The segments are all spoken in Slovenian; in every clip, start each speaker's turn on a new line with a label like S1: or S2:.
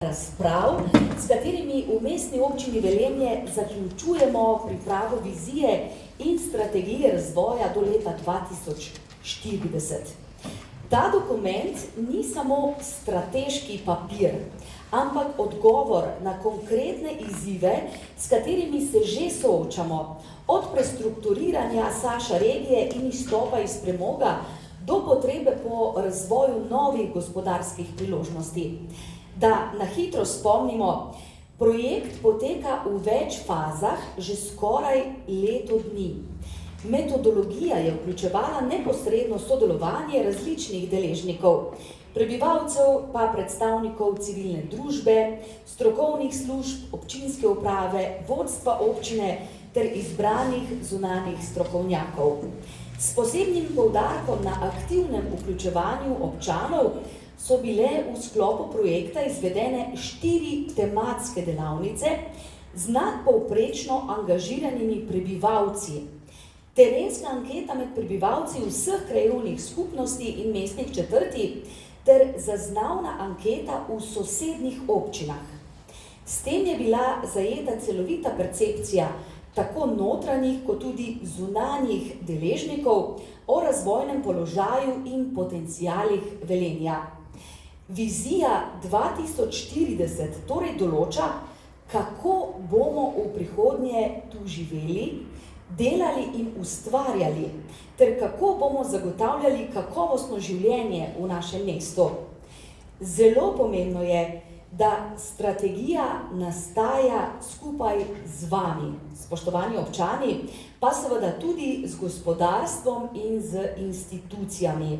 S1: razprav, s katerimi v Mestni občini Velenje zaključujemo pripravo vizije in strategije razvoja do leta 2040. Ta dokument ni samo strateški papir, ampak odgovor na konkretne izzive, s katerimi se že soočamo, od prestrukturiranja Saša regije in izstopa iz premoga do potrebe po razvoju novih gospodarskih priložnosti. Da na hitro spomnimo, projekt poteka v več fazah že skoraj leto dni. Metodologija je vključevala neposredno sodelovanje različnih deležnikov, prebivalcev pa predstavnikov civilne družbe, strokovnih služb, občinske uprave, vodstva občine ter izbranih zunanjih strokovnjakov. S posebnim poudarkom na aktivnem vključevanju občanov so bile v sklopu projekta izvedene 4 tematske delavnice z nadpovprečno angažiranimi prebivalci. Terenska anketa med prebivalci vseh krajevnih skupnosti in mestnih četrti ter zaznavna anketa v sosednjih občinah. S tem je bila zajeta celovita percepcija tako notranjih kot tudi zunanjih deležnikov o razvojnem položaju in potencialih Velenja. Vizija 2040 torej določa, kako bomo v prihodnje tu živeli, delali in ustvarjali, ter kako bomo zagotavljali kakovostno življenje v našem mestu. Zelo pomembno je, da strategija nastaja skupaj z vami, spoštovani občani, pa seveda tudi z gospodarstvom in z institucijami.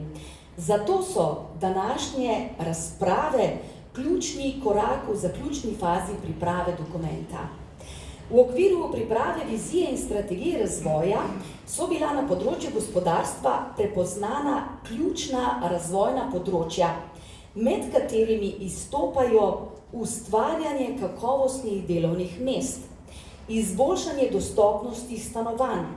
S1: Zato so današnje razprave ključni korak v zaključni fazi priprave dokumenta. V okviru priprave vizije in strategije razvoja so bila na področju gospodarstva prepoznana ključna razvojna področja, med katerimi izstopajo ustvarjanje kakovostnih delovnih mest, izboljšanje dostopnosti stanovanj,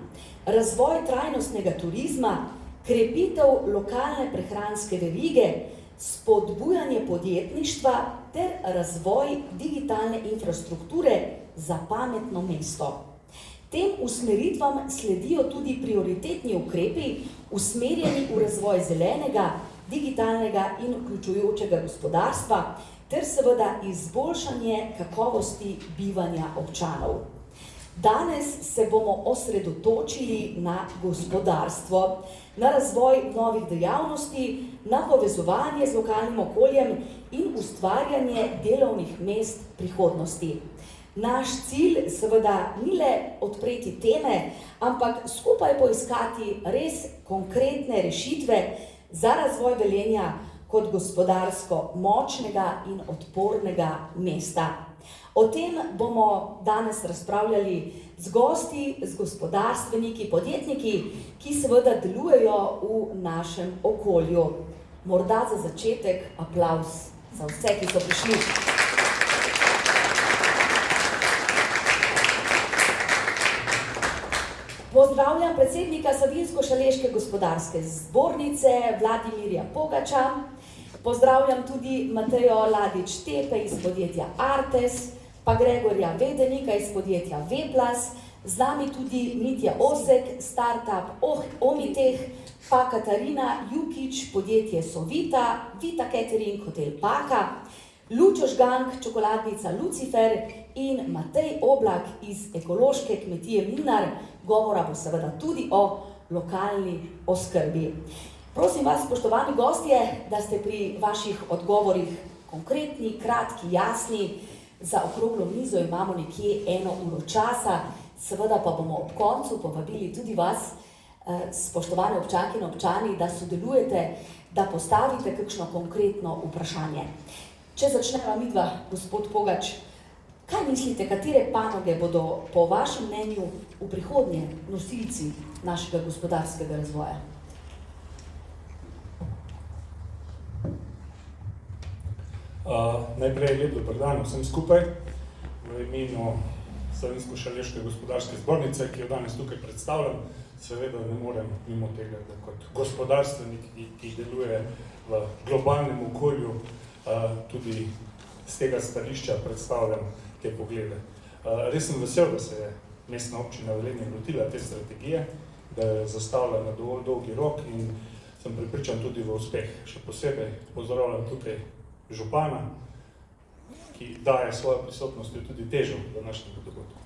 S1: razvoj trajnostnega turizma, krepitev lokalne prehranske verige, spodbujanje podjetništva ter razvoj digitalne infrastrukture za pametno mesto. Tem usmeritvam sledijo tudi prioritetni ukrepi, usmerjeni v razvoj zelenega, digitalnega in vključujočega gospodarstva ter seveda izboljšanje kakovosti bivanja občanov. Danes se bomo osredotočili na gospodarstvo, na razvoj novih dejavnosti, na povezovanje z lokalnim okoljem in ustvarjanje delovnih mest prihodnosti. Naš cilj seveda ni le odpreti teme, ampak skupaj poiskati res konkretne rešitve za razvoj Velenja kot gospodarsko močnega in odpornega mesta. O tem bomo danes razpravljali z gosti, z gospodarstveniki, podjetniki, ki seveda delujejo v našem okolju. Morda za začetek aplavz za vse, ki so prišli. Pozdravljam predsednika Savinjsko-Šaleške gospodarske zbornice Vladimirja Pogača. Pozdravljam tudi Matejo Ladič-Tepe iz podjetja Artes, pa Gregorja Vedenika iz podjetja Veplas, z nami tudi Mitja Osek, startup Omiteh, pa Katarina Jukič, podjetje Sovita, Vita Catering, hotel Paka, Lučo Žgank, čokoladnica Lucifer in Matej Oblak iz ekološke kmetije Mlinar. Govora bo seveda tudi o lokalni oskrbi. Prosim vas, spoštovani gostje, da ste pri vaših odgovorih konkretni, kratki, jasni. Za okroglo mizo imamo nekje 1 uro časa, seveda pa bomo ob koncu povabili tudi vas, spoštovane občanke in občani, da sodelujete, da postavite kakšno konkretno vprašanje. Če začneva midva, gospod Pogač, kaj mislite, katere panoge bodo po vašem mnenju v prihodnje nosilci našega gospodarskega razvoja?
S2: Najprej lep dober dan vsem skupaj v imenu Savinjsko-Šaleške gospodarske zbornice, ki jo danes tukaj predstavljam. Seveda ne morem mimo tega, da kot gospodarstvenik, ki deluje v globalnem okolju, tudi z tega stališča predstavljam te poglede. Res sem vesel, da se je Mestna občina Velenje lotila te strategije, da je zastavila na dovolj dolgi rok in sem prepričan tudi v uspeh. Še posebej pozdravljam tukaj župana, ki daje svojo prisotnostjo tudi težo današnjega dogodka.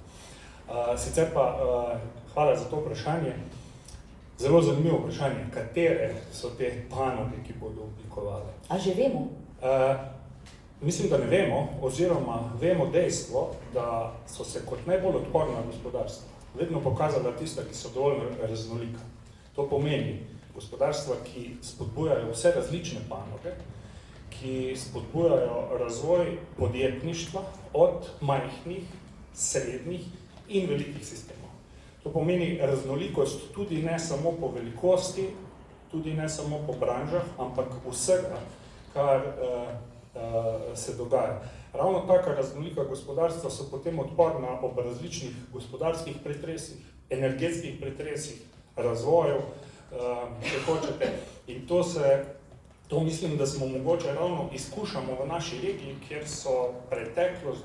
S2: Sicer pa hvala za to vprašanje. Zelo zanimivo vprašanje, katere so te panoge, ki bodo oblikovali.
S1: A že vemo?
S2: Mislim, da ne vemo, oziroma vemo dejstvo, da so se kot najbolj odporna gospodarstva vedno pokazala tista, ki so dovolj raznolika. To pomeni gospodarstva, ki spodbujajo vse različne panoge, ki spodbujajo razvoj podjetništva od majhnih, srednjih in velikih sistemov. To pomeni raznolikost tudi ne samo po velikosti, tudi ne samo po branžah, ampak vsega, kar se dogaja. Ravno taka raznolika gospodarstva so potem odporna ob različnih gospodarskih pretresih, energetskih pretresih, razvojev, če hočete. In to mislim, da smo mogoče ravno izkušamo v naši regiji, kjer so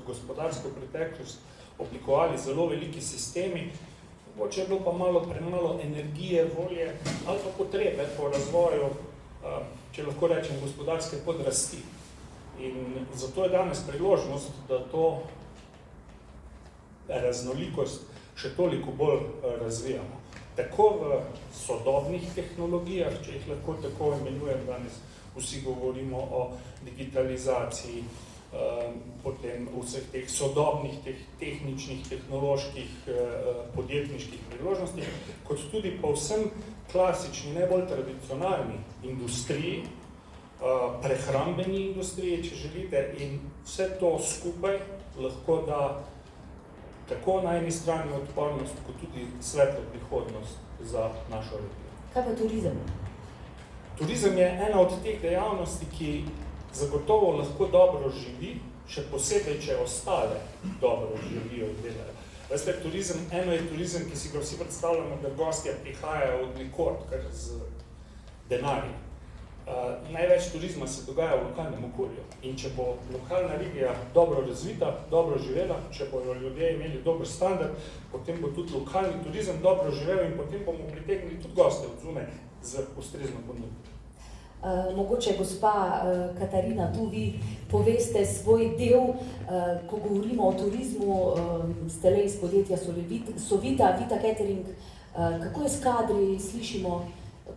S2: gospodarsko preteklost oblikovali zelo veliki sistemi, mogoče je bilo pa premalo energije, volje ali pa potrebe po razvoju, če lahko rečem, gospodarske podrasti. In zato je danes priložnost, da to raznolikost še toliko bolj razvijamo. Tako v sodobnih tehnologijah, če jih lahko tako imenujem danes, vsi govorimo o digitalizaciji, potem vseh teh sodobnih, tehničnih, tehnoloških, podjetniških priložnostih, kot tudi povsem klasični, najbolj tradicionalni industriji, prehrambeni industriji, če želite, in vse to skupaj lahko da tako na eni strani odpornost, kot tudi svetlo prihodnost za našo regijo.
S1: Kaj pa turizem?
S2: Turizem je ena od teh dejavnosti, ki zagotovo lahko dobro živi, še posebej, če ostale dobro živijo in delajo. Veste, eno je turizem, ki si ga vsi predstavljamo, da gostje prihajajo od nikod, kar z denarjem. Največ turizma se dogaja v lokalnem okolju. In če bo lokalna regija dobro razvita, dobro živela, če bodo ljudje imeli dober standard, potem bo tudi lokalni turizem dobro živel in potem bomo pritegnili tudi goste od zunaj z ustrezno ponudbo.
S1: Mogoče, gospa Katarina, tu vi poveste svoj del, ko govorimo o turizmu, ste le iz podjetja Sovita, Vita Catering, kako je s kadri, slišimo,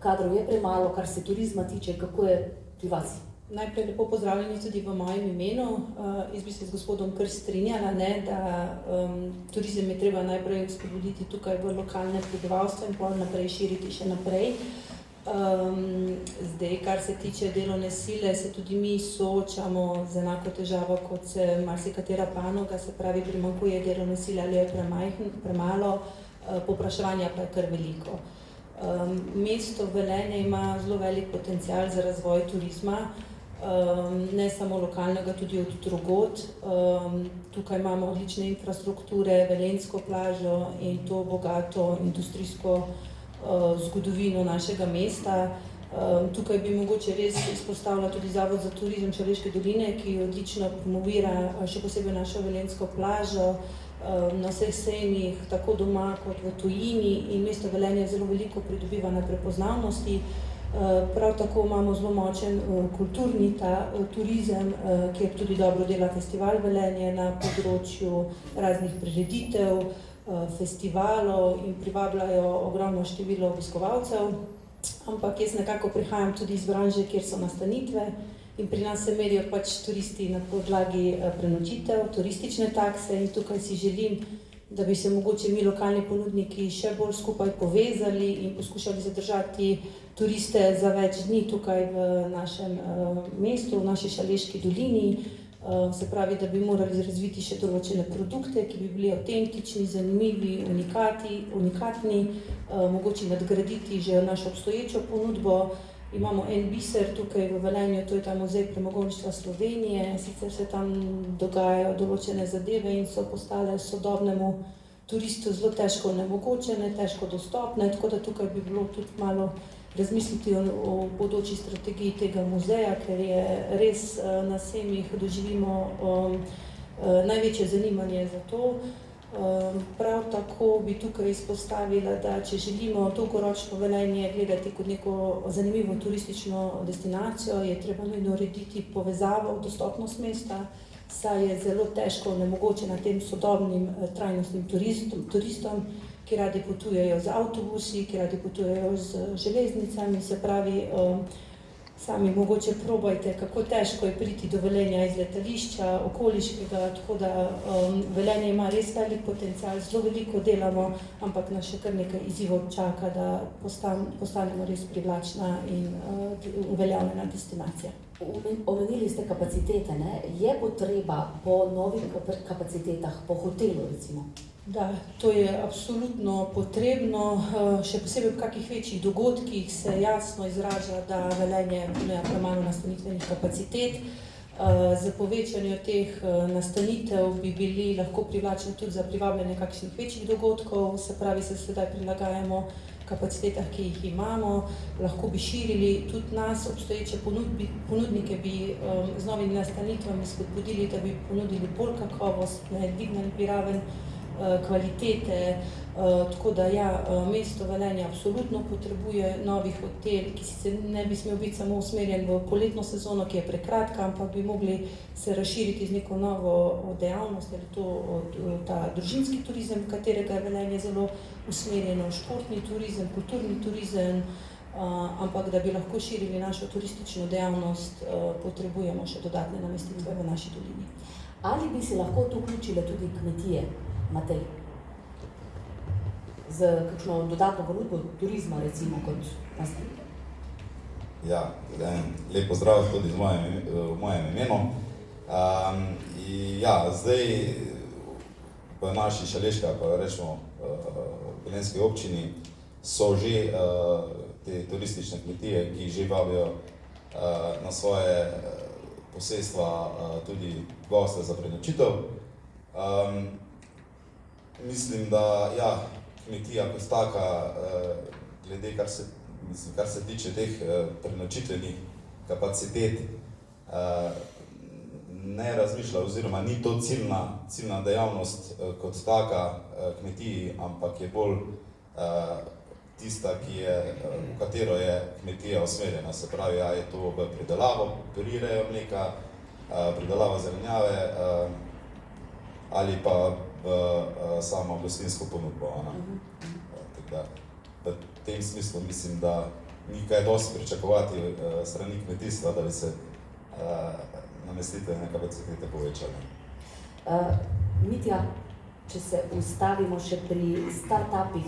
S1: kadrov je premalo, kar se turizma tiče, kako je pri vas?
S3: Najprej lepo pozdravljeni tudi v mojem imenu. Jaz bi se z gospodom kar strinjala, da turizem je treba najprej spodbuditi tukaj v lokalne prebivalstvo in potem naprej širiti še naprej. Zdaj, kar se tiče delovne sile, se tudi mi soočamo z enako težavo, kot se marsikatera panoga, se pravi, primanjkuje delovne sile ali je premalo, povpraševanja pa je kar veliko. Mesto Velenje ima zelo velik potencial za razvoj turizma, ne samo lokalnega, tudi od drugod. Tukaj imamo odlične infrastrukture, velenjsko plažo in to bogato industrijsko zgodovino našega mesta. Tukaj bi mogoče res izpostavila tudi Zavod za turizem Šaleške doline, ki odlično promovira še posebej našo velenjsko plažo na vseh sejmih, tako doma kot v tujini, in mesto Velenje zelo veliko pridobiva na prepoznavnosti. Prav tako imamo zelo močen kulturni turizem, kjer tudi dobro dela Festival Velenje na področju raznih prireditev, festivalov in privabljajo ogromno število obiskovalcev. Ampak jaz nekako prihajam tudi iz branže, kjer so nastanitve in pri nas se merijo pač turisti na podlagi prenočitev, turistične takse in tukaj si želim, da bi se mogoče mi lokalni ponudniki še bolj skupaj povezali in poskušali zadržati turiste za več dni tukaj v našem mestu, v naši Šaleški dolini. Se pravi, da bi morali razviti še določene produkte, ki bi bili avtentični, zanimivi, unikatni, mogoče nadgraditi že našo obstoječo ponudbo. Imamo en biser tukaj v Velenju, to je ta muzej premogovništva Slovenije, sicer se tam dogajajo določene zadeve in so postale sodobnemu turistu zelo težko onemogočene, težko dostopne, tako da tukaj bi bilo tudi malo razmisliti o bodoči strategiji tega muzeja, ker je res na sejmih doživimo največje zanimanje za to. Prav tako bi tukaj izpostavila, da če želimo dolgoročno Velenje gledati kot neko zanimivo turistično destinacijo, je treba narediti povezavo v dostopnost mesta, saj je zelo težko nemogoče na tem sodobnim trajnostnim turistom, ki radi potujejo z avtobusi, ki radi potujejo z železnicami, se pravi, sami mogoče probajte, kako težko je priti do Velenja iz letališča, okoliškega, tako da Velenje ima res velik potencial, zelo veliko delamo, ampak nas še kar nekaj izzivov čaka, da postanemo res privlačna in uveljavljena destinacija.
S1: Omenili ste kapacitete, ne? Je potreba po novih kapacitetah, po hotelu recimo?
S3: Da, to je absolutno potrebno, še posebej v kakih večjih dogodkih se jasno izraža, da Velenje ponuja premalo nastanitvenih kapacitet. Za povečanje teh nastanitev bi bili lahko privlačni tudi za privabljanje kakšnih večjih dogodkov, se pravi, se sedaj prilagajamo kapacitetah, ki jih imamo, lahko bi širili tudi nas, obstoječe ponudnike bi z novimi nastanitvami spodbudili, da bi ponudili bolj kakovostne, dvignili bi raven kvalitete, tako da ja, mesto Velenje absolutno potrebuje novi hotel, ki sicer ne bi smel biti samo usmerjen v poletno sezono, ki je prekratka, ampak bi mogli se razširiti z neko novo dejavnost, ali to ta družinski turizem, v katerega je Velenje zelo usmerjeno, športni turizem, kulturni turizem, ampak da bi lahko širili našo turistično dejavnost, potrebujemo še dodatne namestitve v naši dolini.
S1: Ali bi se lahko tu vključile tudi kmetije, Matej? Z kakšno dodatno ponudbo turizma, recimo, kot nastanitev?
S4: Ja, lep pozdrav tudi v mojem imenu. Ja, zdaj v naši Šaleški, pa rečemo v Velenjski občini, so že te turistične kmetije, ki že vabijo na svoje posestva tudi goste za prenočitev. Mislim, da ja, kmetija kot taka, glede kar se tiče teh prenočitvenih kapacitet, ne razmišlja oziroma ni to ciljna dejavnost kot taka kmetiji, ampak je bolj tista, v katero je kmetija usmerjena. Se pravi, ja, je to v pridelavo, prirejo mleka, pridelavo zelenjave ali pa v samo gostinsko ponudbo. V tem smislu mislim, da ni kaj dosti pričakovati strani kmetijstva, da bi se namestitvene kapacitete povečale.
S1: Mitja, če se ustavimo še pri startupih,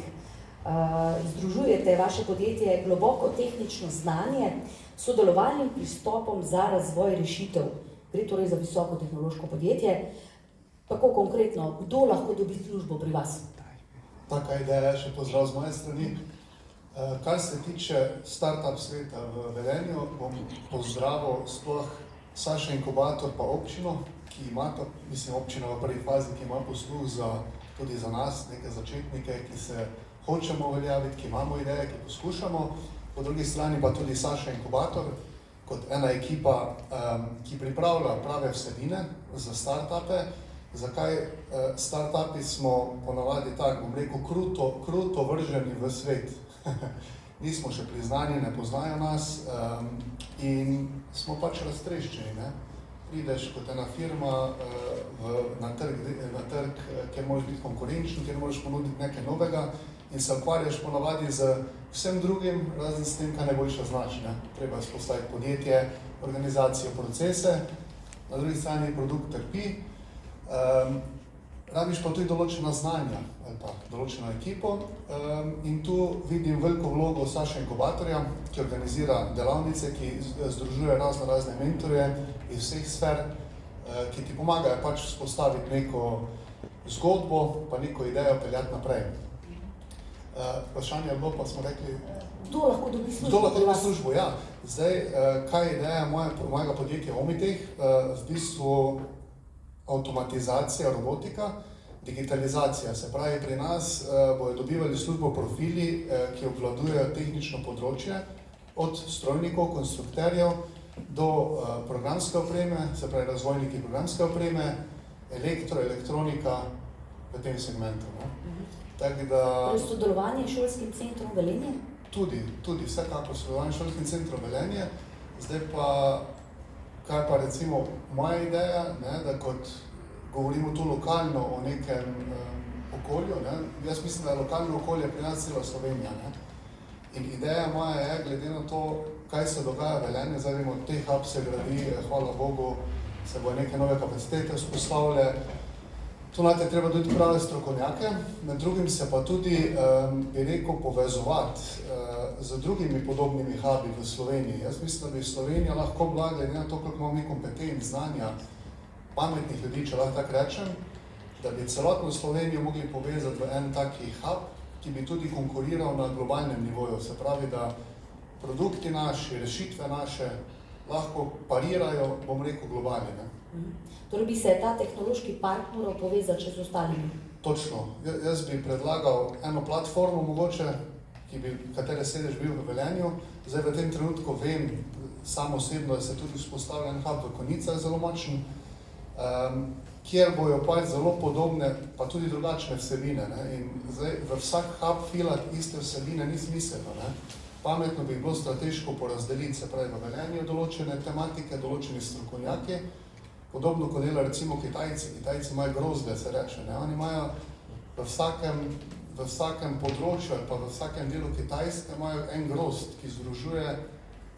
S1: združujete vaše podjetje globoko tehnično znanje s sodelovalnim pristopom za razvoj rešitev. Gre torej za visoko tehnološko podjetje. Tako konkretno, kdo lahko dobi službo pri vas?
S5: Taka ideja je, še pozdrav z moje strani. Kar se tiče startup sveta v Velenju, bom pozdravil sploh Saša Inkubator pa občino, ki imata, mislim, občina v prvi fazi, ki ima posluh tudi za nas, neke začetnike, ki se hočemo uveljaviti, ki imamo ideje, ki poskušamo. Po drugi strani pa tudi Saša Inkubator, kot ena ekipa, ki pripravlja prave vsebine za startupe. Zakaj? Startupi smo ponavadi tako, bom rekel, kruto vrženi v svet. Nismo še priznani, ne poznajo nas in smo pač raztreščeni, ne? Prideš kot ena firma na trg, kjer moraš biti konkurenčen, kjer moraš ponuditi nekaj novega in se ukvarjaš ponavadi z vsem drugim, razen s tem, kaj najboljše znaš, ne? Treba vzpostaviti podjetje, organizacijo, procese, na drugi strani produkt trpi. Rabiš pa tudi določena znanja ali pa določeno ekipo in tu vidim veliko vlogo Saša Inkubatorja, ki organizira delavnice, ki združuje razne mentorje iz vseh sfer, ki ti pomagajo pač vzpostaviti neko zgodbo pa neko idejo peljati naprej. Vprašanje je bilo, pa smo rekli...
S1: Kdo lahko dobi službo?
S5: Kdo lahko dobi službo, ja. Zdaj, kaj je ideja mojega podjetja Omitech? V bistvu avtomatizacija, robotika, digitalizacija. Se pravi, pri nas bodo dobivali službo profili, ki obvladujejo tehnično področje, od strojnikov, konstrukterjev do programske opreme, se pravi razvojniki programske opreme, elektronika v tem segmentu. Ne. Tako da...
S1: Sodelovanje s šolskim centrom Velenje?
S5: Tudi vsekako sodelovanje s šolskim centrom Velenje. Zdaj pa, kaj pa recimo moja ideja, ne, da kot govorimo tu lokalno o nekem okolju, ne, jaz mislim, da je lokalno okolje pri nas cela Slovenija. Ne. In ideja moja je, glede na to, kaj se dogaja v Velenju, zdaj vemo, T-Hub se gradi, hvala Bogu, se bo neke nove kapacitete vzpostavile. Tu najte treba tudi prave strokovnjake, med drugim se pa tudi, bi rekel, povezovati z drugimi podobnimi hubi v Sloveniji. Jaz mislim, da bi Slovenija lahko bila, glede na to, koliko imamo mi kompetenc, znanja, pametnih ljudi, če lahko tako rečem, da bi celotno Slovenijo mogli povezati v en taki hub, ki bi tudi konkuriral na globalnem nivoju. Se pravi, da produkti naši, rešitve naše lahko parirajo, bom rekel, globalni. Ne?
S1: Torej bi se ta tehnološki park moral povezati še z ostalimi?
S5: Točno. Jaz bi predlagal eno platformo mogoče, katere sedež bil v Velenju. Zdaj v tem trenutku vem, sam osebno, da se tudi vzpostavlja en hub v Konicah zelo močen, kjer bojo pač zelo podobne, pa tudi drugačne vsebine. Ne? In zdaj v vsak hub filati iste vsebine ni smiselno. Ne? Pametno bi bilo strateško porazdeliti, se pravi v Velenju določene tematike, določeni strokovnjaki, podobno kot dela recimo Kitajci. Kitajci imajo grozdje, se reče. Ne? Oni imajo v vsakem področju ali pa v vsakem delu Kitajske imajo en grozd, ki združuje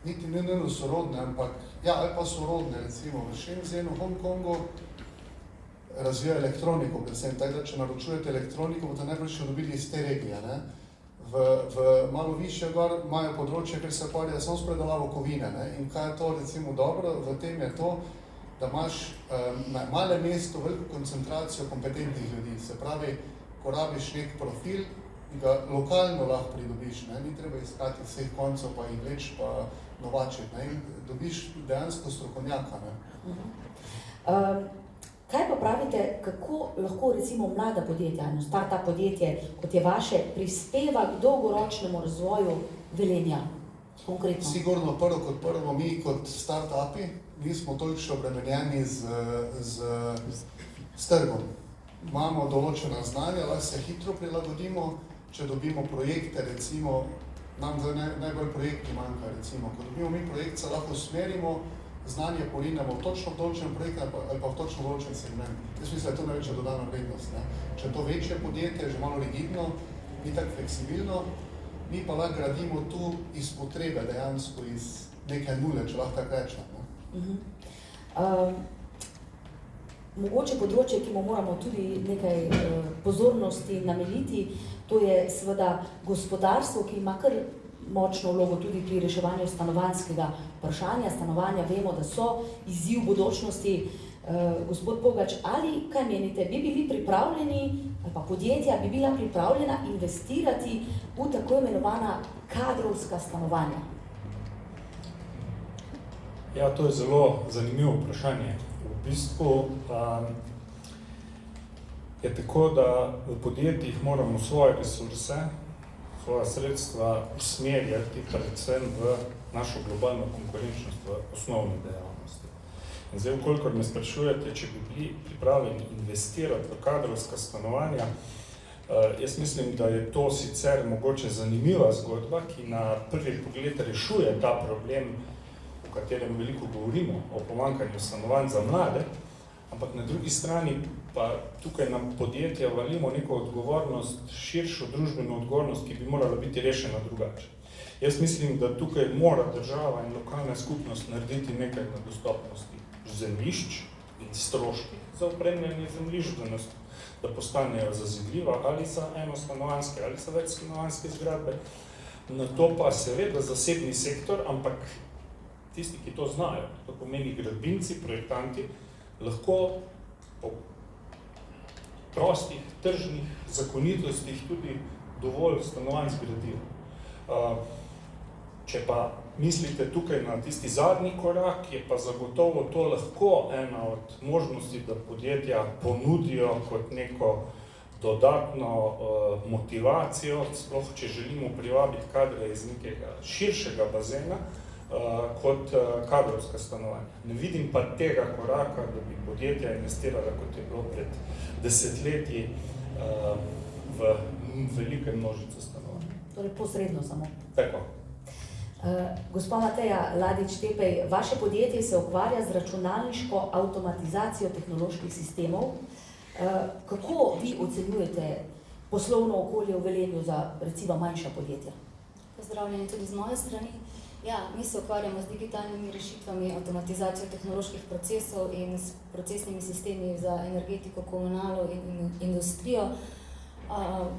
S5: niti ne sorodne, ampak ali pa sorodne, recimo v Shenzhenu, Hongkongu, razvijajo elektroniko, predvsem tako, da če naročujete elektroniko, boste najbolj še dobili iz te regije. Ne? V malo višje gor imajo področje, ker se ukvarjajo samo s predelavo kovine. Ne? In kaj je to recimo dobro? V tem je to, da imaš na malem mestu veliko koncentracijo kompetentnih ljudi. Se pravi, ko rabiš nek profil, ga lokalno lahko pridobiš. Ne? Ni treba iskati vseh koncev, pa jih vleč, pa novačiti. Ne? In dobiš dejansko strokovnjaka. Ne?
S1: Kaj pa pravite, kako lahko recimo mlada podjetja, startup podjetje, kot je vaše, prispeva k dolgoročnemu razvoju Velenja? Konkretno.
S5: Sigurno prvo, mi kot startupi nismo toliko še obremenjeni s trgom. Imamo določena znanja, lahko se hitro prilagodimo, če dobimo projekte, recimo, nam najbolj projekti manjka, recimo. Ko dobimo mi projekt, se lahko usmerimo, znanje porinemo v točno določen projekt ali pa v točno določen segment. Jaz mislim, da je to največja dodana vrednost. Ne? Če je to večje podjetje, že malo rigidno, ni tako fleksibilno, mi pa lahko gradimo tu iz potrebe, dejansko iz neke nule, če lahko tako rečem.
S1: Mogoče področje, ki mu moramo tudi nekaj pozornosti nameniti, to je seveda gospodarstvo, ki ima kar močno vlogo tudi pri reševanju stanovanjskega vprašanja. Stanovanja vemo, da so izziv bodočnosti. Gospod Pogač, ali kaj menite, bi bili pripravljeni, ali pa podjetja bi bila pripravljena investirati v tako imenovana kadrovska stanovanja?
S2: Ja, to je zelo zanimivo vprašanje. V bistvu je tako, da v podjetjih moramo svoje resurse, svoja sredstva usmerjati predvsem v našo globalno konkurenčnost v osnovni dejavnosti. In zdaj, vkolikor me sprašujete, če bi bili pripravljeni investirati v kadrovska stanovanja, jaz mislim, da je to sicer mogoče zanimiva zgodba, ki na prvi pogled rešuje ta problem, o katerem veliko govorimo, o pomanjkanju stanovanj za mlade, ampak na drugi strani pa tukaj nam podjetja valimo neko odgovornost, širšo družbeno odgovornost, ki bi morala biti rešena drugače. Jaz mislim, da tukaj mora država in lokalna skupnost narediti nekaj na dostopnosti zemljišč in stroški za opremljanje zemljišč, da postanejo zazidljiva ali za enostanovanjske ali za večstanovanjske zgradbe. Na to pa seveda zasebni sektor, ampak tisti, ki to znajo, to pomeni gradbinci, projektanti, lahko po prostih, tržnih zakonitostih tudi dovolj stanovanj zgradijo. Če pa mislite tukaj na tisti zadnji korak, je pa zagotovo to lahko ena od možnosti, da podjetja ponudijo kot neko dodatno motivacijo, sploh če želimo privabiti kadre iz nekega širšega bazena, kot kadrovska stanovanja. Ne vidim pa tega koraka, da bi podjetja investirala, kot je bilo pred desetletji, v velike množice stanovanj.
S1: Torej posredno samo.
S2: Tako.
S1: Gospa Mateja Ladič-Tepej, vaše podjetje se ukvarja z računalniško avtomatizacijo tehnoloških sistemov. Kako vi ocenjujete poslovno okolje v Velenju za recimo manjša podjetja?
S6: Pozdravljeni tudi z moje strani. Ja, mi se ukvarjamo z digitalnimi rešitvami, avtomatizacijo tehnoloških procesov in s procesnimi sistemi za energetiko, komunalo in industrijo.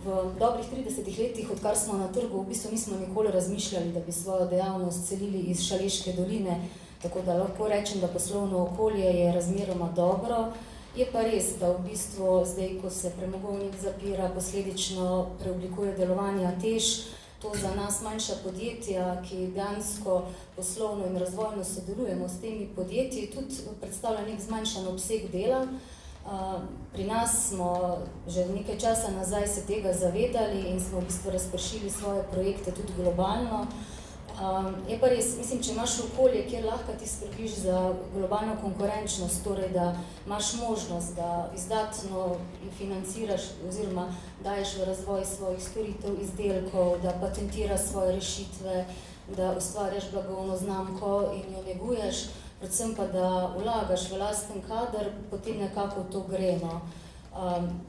S6: V dobrih 30 letih, odkar smo na trgu, v bistvu nismo nikoli razmišljali, da bi svojo dejavnost selili iz Šaleške doline, tako da lahko rečem, da poslovno okolje je razmeroma dobro. Je pa res, da v bistvu zdaj, ko se premogovnik zapira, posledično preoblikuje delovanja TEŠ, to za nas manjša podjetja, ki dejansko poslovno in razvojno sodelujemo s temi podjetji, tudi predstavlja nek zmanjšan obseg dela. Pri nas smo že nekaj časa nazaj se tega zavedali in smo v bistvu razpršili svoje projekte tudi globalno. Je pa res, mislim, če imaš okolje, kjer lahko ti skrbiš za globalno konkurenčnost, torej da imaš možnost, da izdatno financiraš oziroma daješ v razvoj svojih storitev, izdelkov, da patentiraš svoje rešitve, da ustvarjaš blagovno znamko in jo neguješ, predvsem pa da vlagaš v lasten kader, potem nekako to gre.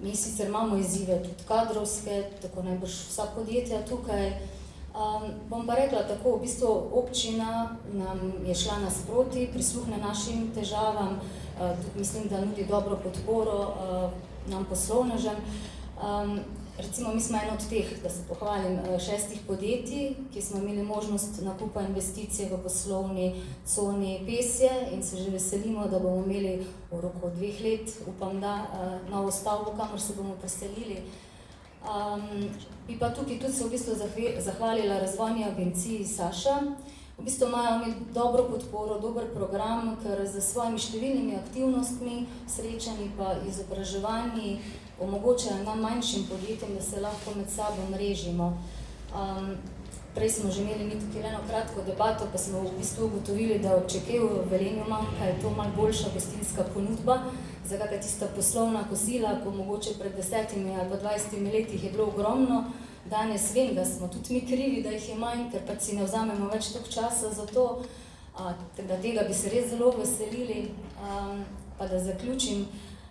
S6: Mi sicer imamo izzive tudi kadrovske, tako najbrž vsa podjetja tukaj. Bom pa rekla tako, v bistvu občina nam je šla nasproti, prisluhne našim težavam, tudi mislim, da nudi dobro podporo nam poslovnežem. Recimo, mi smo eno od teh, da se pohvalim, 6 podjetij, ki smo imeli možnost nakupa investicije v poslovni coni Pesje in se že veselimo, da bomo imeli v roku 2 let, upam da, novo stavbo, kamor se bomo preselili. Bi pa tukaj tudi se v bistvu zahvalila razvojni agenciji Saša. V bistvu imajo oni dobro podporo, dober program, ker za svojimi številnimi aktivnostmi, srečanji pa izobraževanji omogočajo nam manjšim podjetjem, da se lahko med sabo mrežimo. Prej smo že imeli mi tukaj eno kratko debato, pa smo v bistvu ugotovili, da če kaj v Velenju manjka, je to malo boljša gostinska ponudba, za kakšna tista poslovna kosila, ko mogoče pred 10 ali pa 20 letih je bilo ogromno. Danes vem, da smo tudi mi krivi, da jih je manj, ker pa si ne vzamemo več toliko časa za to, tega bi se res zelo veselili. Pa da zaključim,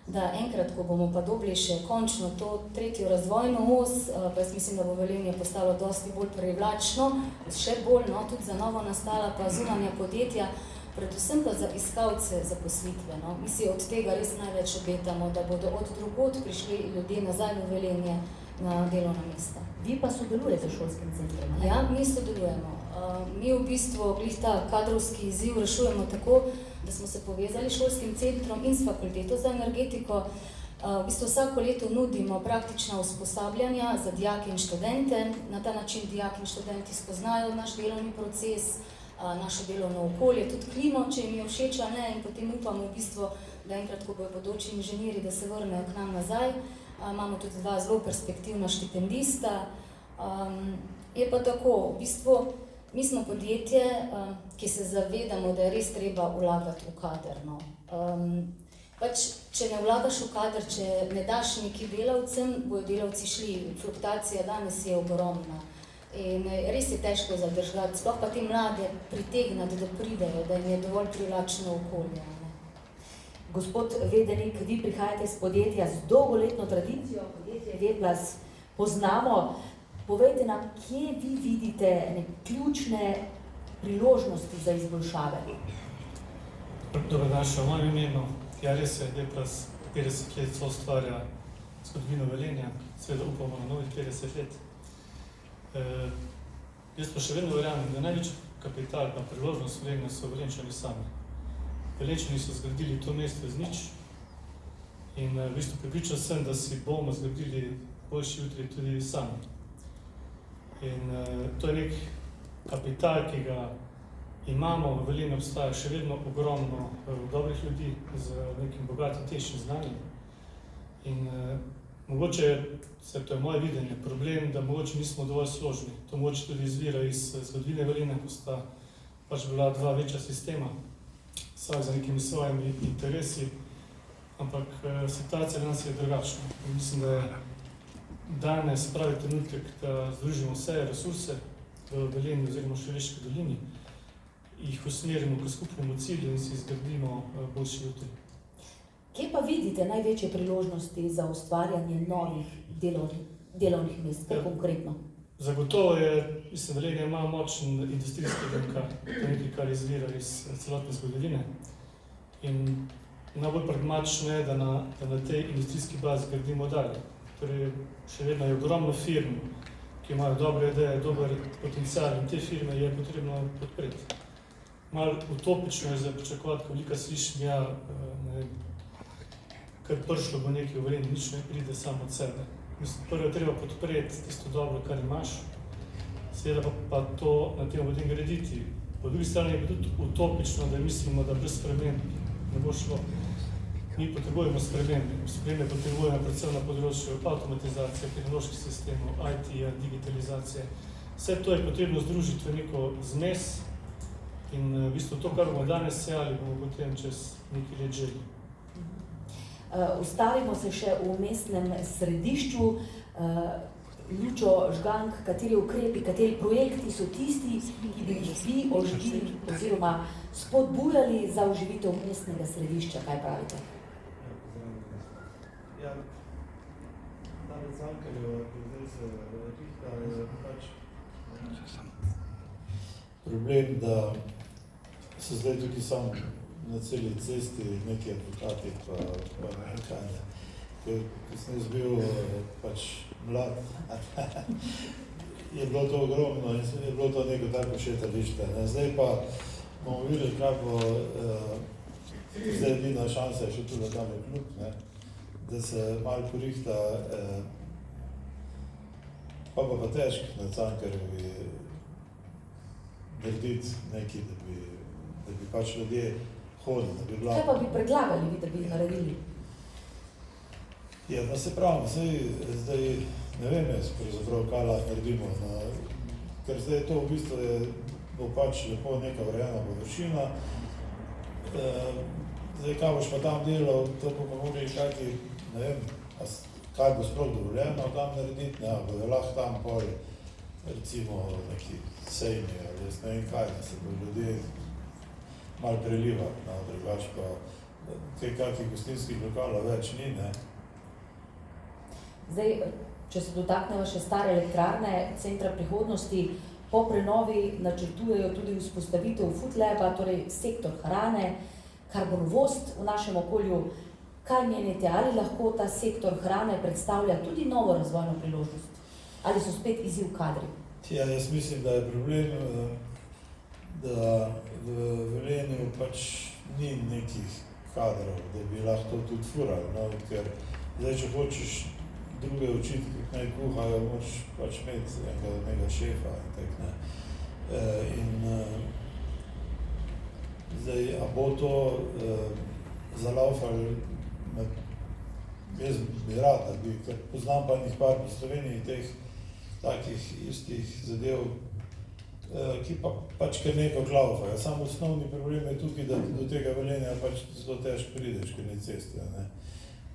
S6: da enkrat, ko bomo pa dobili še končno to 3. razvojno os, pa jaz mislim, da bo Velenje postalo dosti bolj privlačno, še bolj, tudi za novo nastala pa zunanja podjetja, predvsem pa za iskalce zaposlitve. Mi si od tega res največ obetamo, da bodo od drugod prišli ljudje nazaj v Velenje na delovna mesta.
S1: Vi pa sodelujete s šolskim centrom, ne?
S6: Ja, mi sodelujemo. Mi v bistvu glih ta kadrovski izziv rešujemo tako, da smo se povezali s šolskim centrom in s fakulteto za energetiko. V bistvu vsako leto nudimo praktična usposabljanja za dijake in študente. Na ta način dijaki in študenti spoznajo naš delovni proces, naše delovno okolje, tudi klimo, če jim je všeč ali ne, in potem upamo v bistvu, da enkrat, ko bojo bodoči inženirji, da se vrnejo k nam nazaj. Imamo tudi 2 zelo perspektivna štipendista. Je pa tako, v bistvu, mi smo podjetje, ki se zavedamo, da je res treba vlagati v kader. Če ne vlagaš v kader, če ne daš neki delavcem, bojo delavci šli. Fluktuacija danes je ogromna in res je težko zadržati, sploh pa te mlade pritegnati, da pridejo, da jim je dovolj privlačno okolje.
S1: Gospod Vedenik, vi prihajate iz podjetja z dolgoletno tradicijo, podjetje Veplas poznamo. Povejte nam, kje vi vidite ključne priložnosti za izboljšave?
S7: Dobrodošli v mojem imenu. Ja, res je, Veplas 50 let soustvarja zgodovino Velenja, seveda upamo na novih 50 let. Jaz pa še vedno verjamem, da največji kapital pa priložnost Velenja so Velenčani sami. Velenčani so zgradili to mesto iz nič in v bistvu pripričal sem, da si bomo zgradili boljši jutri tudi sami. In to je nek kapital, ki ga imamo, v Velenju obstaja še vedno ogromno dobrih ljudi z nekim bogatim tehničnim znanjem. In Mogoče, to je moje videnje, problem, da mogoče nismo dovolj složni. To mogoče tudi izvira iz zgodovine Velenja, ko sta pač bila dva večja sistema, vsak za nekimi svojimi interesi, ampak situacija danes je drugačna. In mislim, da je danes pravi trenutek, da združimo vse resurse v Velenju oziroma Šaleški dolini, jih usmerimo k skupnemu cilju in si zgradimo boljši jutri.
S1: Kje pa vidite največje priložnosti za ustvarjanje novih delovnih mest, kaj konkretno?
S7: Zagotovo je, mislim, Velenje ima močen industrijski DNK, to je nekaj, kar izvira iz celotne zgodovine. In najbolj pragmatično je, da na tej industrijski bazi gradimo dalje. Torej, še vedno je ogromno firm, ki imajo dobre ideje, dober potencial in te firme je potrebno podpreti. Malo utopično je zdaj pričakovati, ko velika slišim, ja, ne vem, kar prišlo bo nekaj v Velenju, nič ne pride samo od sebe. Mislim, prvo je treba podpreti tisto dobro, kar imaš, seveda pa to na tem potem graditi. Po drugi strani je tudi utopično, da mislimo, da brez sprememb ne bo šlo. Mi potrebujemo spremembe. Spremembe potrebujemo predvsem na področju avtomatizacije, tehnoloških sistemov, IT-ja, digitalizacije. Vse to je potrebno združiti v neko zmes in v bistvu to, kar bomo danes sejali, bomo potem čez nekaj let želi.
S1: Ustavimo se še v mestnem središču. Lučo Žgank, kateri ukrepi, kateri projekti so tisti, ki bi jih vi oživili oziroma spodbujali za oživitev mestnega središča, kaj pravite?
S8: Ja, David Zankarjev, zdaj se rihta, je pač problem, da so zdaj tukaj samo na celi cesti neki advokati, pa ne kaj ne. Ko sem jaz bil pač mlad, je bilo to ogromno in je bilo to neko tako šetalište. Zdaj pa bomo videli, kaj bo, zdaj edina šansa je še tu lokalni klub, da se malo porihta, pa težko na Cankarjevi narediti nekaj, da bi pač ljudje hodili, da bi bila...
S1: Kaj pa bi predlagali, da bi naredili?
S8: Ja, da se pravim, zdaj ne vem jaz pravzaprav, kaj lahko naredimo, ker zdaj to v bistvu bo pač lepo neka urejena površina. Zdaj, kaj boš pa tam delal, to bomo mogli kajti, ne vem, kaj bo sploh dovoljeno tam narediti, bojo lahko tam pol, recimo neki sejmi ali jaz ne vem kaj, da se bo ljudje malo prelivati, drugač pa kaj kakih gostinskih lokalov več ni, ne.
S1: Zdaj, če se dotaknemo še stare elektrarne, Centra prihodnosti, po prenovi načrtujejo tudi vzpostavitev Food Laba, torej sektor hrane, kar bo novost v našem okolju. Kaj menite, ali lahko ta sektor hrane predstavlja tudi novo razvojno priložnost? Ali so spet izziv kadri?
S8: Ja, jaz mislim, da je problem, da v Velenju pač ni nekih kadrov, da bi lahko tudi furali, ker zdaj, če hočeš druge učiti, kako naj kuhajo, moraš pač imeti enega šefa in tak, ne. In zdaj, a bo to zalaufali, jaz bi rad, da bi, ker poznam pa nekaj par po Sloveniji teh takih istih zadev, ki pa pač kar neko klaufajo. Samo osnovni problem je tukaj, da do tega Velenja pač zelo težko prideš, ker ni ceste, ne.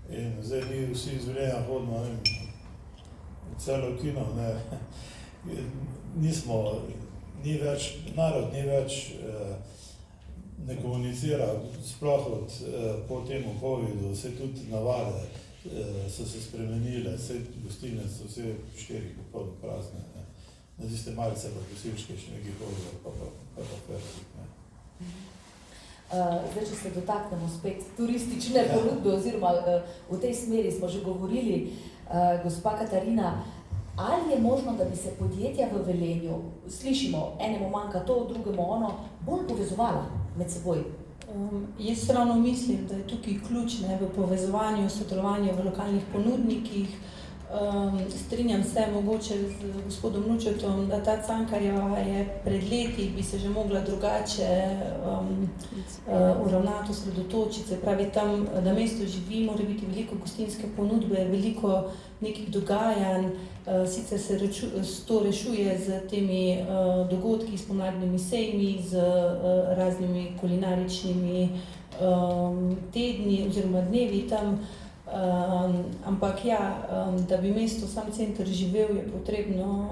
S8: In zdaj mi vsi iz Velenja hodimo, ne vem, celo kino, ne, ni več, narod ni več, ne komunicira, sploh po temu covidu, se tudi navade so se spremenile, vse gostilne so vse 4 popolno prazne, ne. Na tiste malce pa posilčke še nekaj hodijo, pa fertik, ne.
S1: Zdaj, če se dotaknemo spet turistične ponudbe, oziroma v tej smeri smo že govorili, gospa Katarina, ali je možno, da bi se podjetja v Velenju, slišimo, enemu manjka to, drugemu ono, bolj povezovala med seboj?
S3: Jaz ravno mislim, da je tukaj ključ v povezovanju, sodelovanju v lokalnih ponudnikih, Strinjam se mogoče z gospodom Lučetom, da ta Cankarjeva je pred leti bi se že mogla drugače uravnati, osredotočiti, se pravi tam na mestu živi, mora biti veliko gostinske ponudbe, veliko nekih dogajanj, sicer se to rešuje z temi dogodki, s pomladnimi sejmi, z raznimi kulinaričnimi tedni oziroma dnevi tam. Ampak ja, da bi mesto, sam center živel, je potrebno